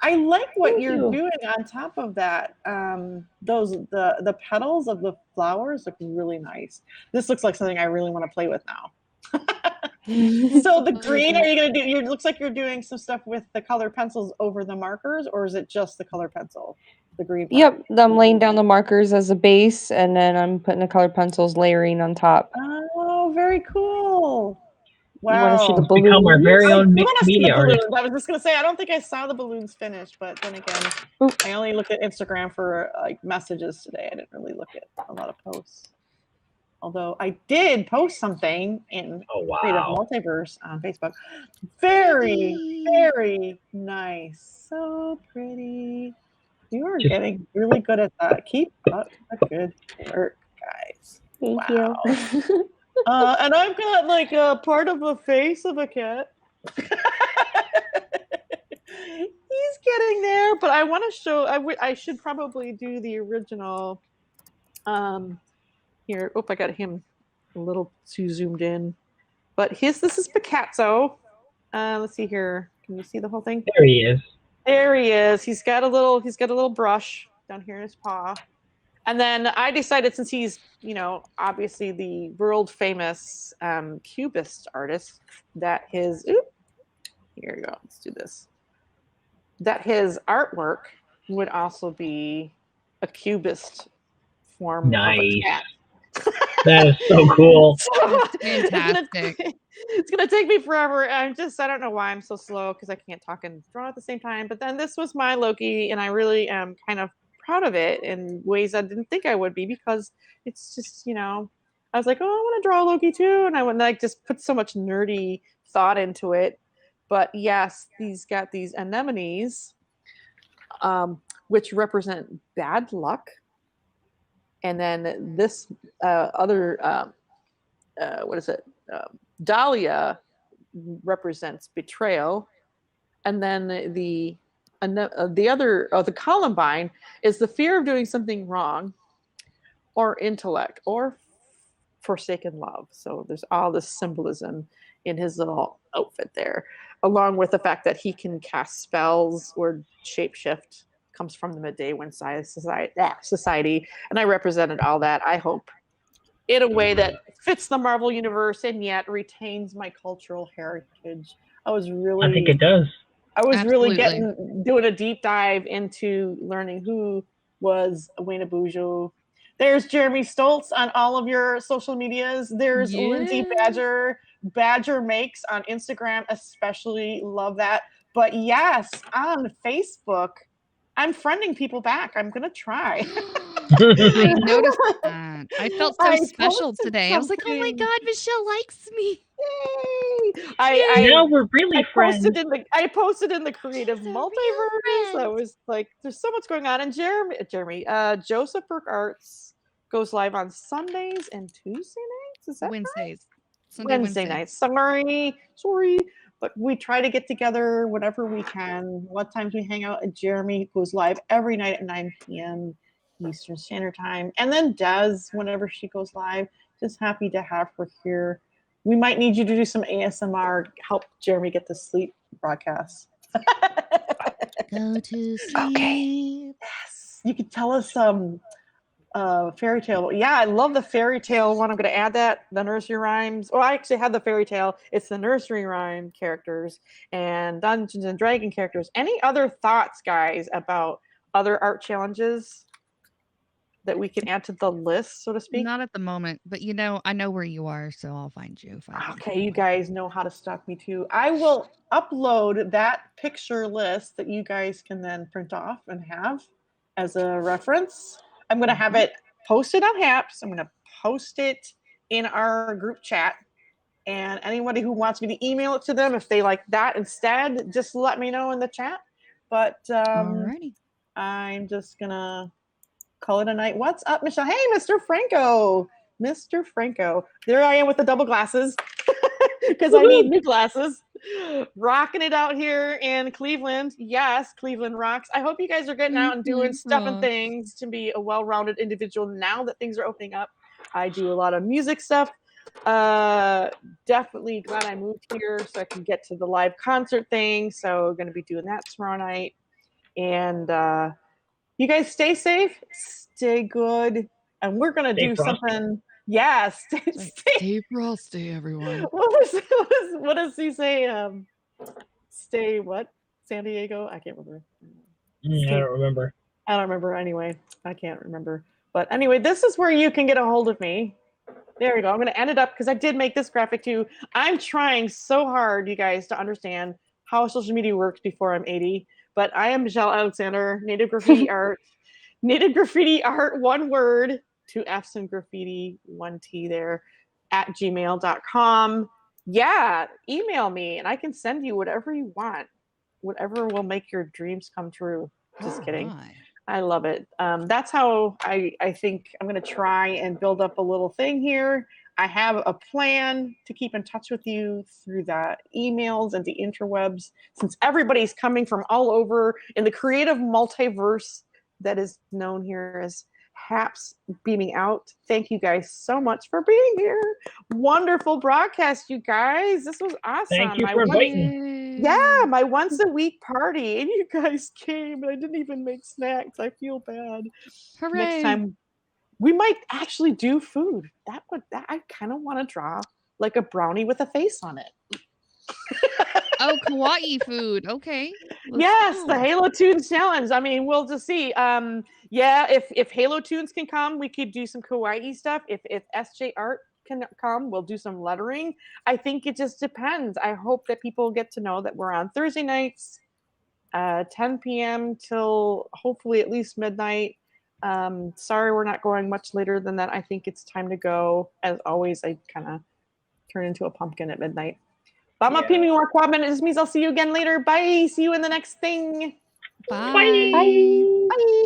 Speaker 1: I like what you're doing on top of that. The petals of the flowers look really nice. This looks like something I really want to play with now. So the green, are you going to do? It looks like you're doing some stuff with the color pencils over the markers, or is it just the color pencil? The green.
Speaker 6: Yep, I'm laying down the markers as a base, and then I'm putting the color pencils layering on top.
Speaker 1: Oh, very cool. Wow.
Speaker 6: You want to see the balloons?
Speaker 4: Become our very own mixed media artist.
Speaker 1: I was just going to say, I don't think I saw the balloons finished, but then again, I only looked at Instagram for like messages today. I didn't really look at a lot of posts. Although I did post something in Creative Multiverse on Facebook. Very, very nice. So pretty. You are getting really good at that. Keep up the good work, guys.
Speaker 6: Thank you.
Speaker 1: And I've got like a part of the face of a cat. He's getting there, but I want to show. I should probably do the original. Here, I got him a little too zoomed in, but this is Picasso. Let's see here. Can you see the whole thing?
Speaker 4: There he is.
Speaker 1: There he is. He's got a little brush down here in his paw. And then I decided, since he's, obviously the world famous Cubist artist, that here you go. Let's do this. That his artwork would also be a Cubist form of a cat.
Speaker 4: That is so cool.
Speaker 2: That's
Speaker 1: It's
Speaker 2: fantastic.
Speaker 1: it's gonna take me forever. I don't know why I'm so slow because I can't talk and draw at the same time. But then this was my Loki, and I really am kind of proud of it in ways I didn't think I would be, because it's just, I was like, oh, I want to draw Loki too, and I would like just put so much nerdy thought into it. But yes, these got these anemones, which represent bad luck, and then this other what is it? Dahlia represents betrayal, and then the other, the Columbine is the fear of doing something wrong, or intellect, or forsaken love. So there's all this symbolism in his little outfit there, along with the fact that he can cast spells or shapeshift. Comes from the midday when society, and I represented all that, I hope, in a way that fits the Marvel universe and yet retains my cultural heritage. I
Speaker 4: think it does.
Speaker 1: really
Speaker 2: Absolutely.
Speaker 1: doing a deep dive into learning who was Wayne Bujo. There's Jeremy Stoltz on all of your social medias. There's Lindsay
Speaker 2: Yes.
Speaker 1: Badger Makes on Instagram, especially love that. But yes, on Facebook, I'm friending people back. I'm gonna try.
Speaker 2: I noticed that. I felt so
Speaker 1: I
Speaker 2: special
Speaker 1: posted
Speaker 2: today. I was like, oh my
Speaker 1: something.
Speaker 2: God, Michelle likes me.
Speaker 1: Yay!
Speaker 4: Now we're really friends.
Speaker 1: I posted in the creative
Speaker 2: She's a real
Speaker 1: multiverse. I
Speaker 2: friend.
Speaker 1: was like, there's so much going on. And Joseph Burke Arts goes live on Sundays and Tuesday nights. Is that
Speaker 2: Wednesdays.
Speaker 1: right? Wednesday nights. Sorry. But we try to get together whenever we can. What times we hang out? And Jeremy goes live every night at 9 p.m. Eastern Standard Time. And then Des, whenever she goes live, just happy to have her here. We might need you to do some ASMR, help Jeremy get to sleep broadcasts.
Speaker 2: Go to sleep.
Speaker 1: Okay. Yes. You could tell us fairy tale. Yeah, I love the fairy tale one. I'm going to add that. The nursery rhymes. Oh, I actually had the fairy tale. It's the nursery rhyme characters and Dungeons and Dragon characters. Any other thoughts, guys, about other art challenges that we can add to the list, so to speak?
Speaker 2: Not at the moment, but I know where you are, so I'll find you.
Speaker 1: Okay, you guys know how to stalk me too. I will upload that picture list that you guys can then print off and have as a reference. I'm going to have it posted on Haps. I'm going to post it in our group chat. And anybody who wants me to email it to them, if they like that instead, just let me know in the chat. But
Speaker 2: Alrighty.
Speaker 1: I'm just going to call it a night. What's up, Michelle? Hey, Mr. Franco. Mr. Franco. There I am with the double glasses because I need new glasses. Rocking it out here in Cleveland. Yes, Cleveland rocks. I hope you guys are getting out and doing stuff and things to be a well-rounded individual now that things are opening up. I do a lot of music stuff. Definitely glad I moved here so I can get to the live concert thing. So going to be doing that tomorrow night. And you guys stay safe, stay good, and we're gonna do something. Yeah,
Speaker 2: stay frosty, everyone.
Speaker 1: What does he say? Stay what? San Diego? I can't remember.
Speaker 4: I don't remember.
Speaker 1: I don't remember anyway. I can't remember. But anyway, this is where you can get a hold of me. There we go. I'm going to end it up because I did make this graphic too. I'm trying so hard, you guys, to understand how social media works before I'm 80. But I am Michelle Alexander, Native Graffiti Art. Native Graffiti Art, one word, 2 F's in graffiti, 1 T there, at gmail.com. Yeah, email me and I can send you whatever you want. Whatever will make your dreams come true. Just kidding.
Speaker 2: Right.
Speaker 1: I love it. That's how I think I'm going to try and build up a little thing here. I have a plan to keep in touch with you through the emails and the interwebs, since everybody's coming from all over in the creative multiverse that is known here as Haps beaming out. Thank you guys so much for being here. Wonderful broadcast, you guys. This was awesome.
Speaker 4: Thank you for inviting.
Speaker 1: Yeah, my once a week party, and you guys came, and I didn't even make snacks. I feel bad.
Speaker 2: Hooray.
Speaker 1: Next time, we might actually do food. I kind of want to draw like a brownie with a face on it.
Speaker 2: Oh, kawaii food. Okay.
Speaker 1: Yes,
Speaker 2: go.
Speaker 1: the Halo Tunes challenge. I mean, we'll just see. Yeah, if Halo Tunes can come, we could do some kawaii stuff. If SJ Art can come, we'll do some lettering. I think it just depends. I hope that people get to know that we're on Thursday nights, 10 p.m. till hopefully at least midnight. Sorry, we're not going much later than that. I think it's time to go. As always, I kind of turn into a pumpkin at midnight. I'm a Pini or Quadman. This means I'll see you again later. Bye. See you in the next thing.
Speaker 2: Bye.
Speaker 6: Bye.
Speaker 1: Bye.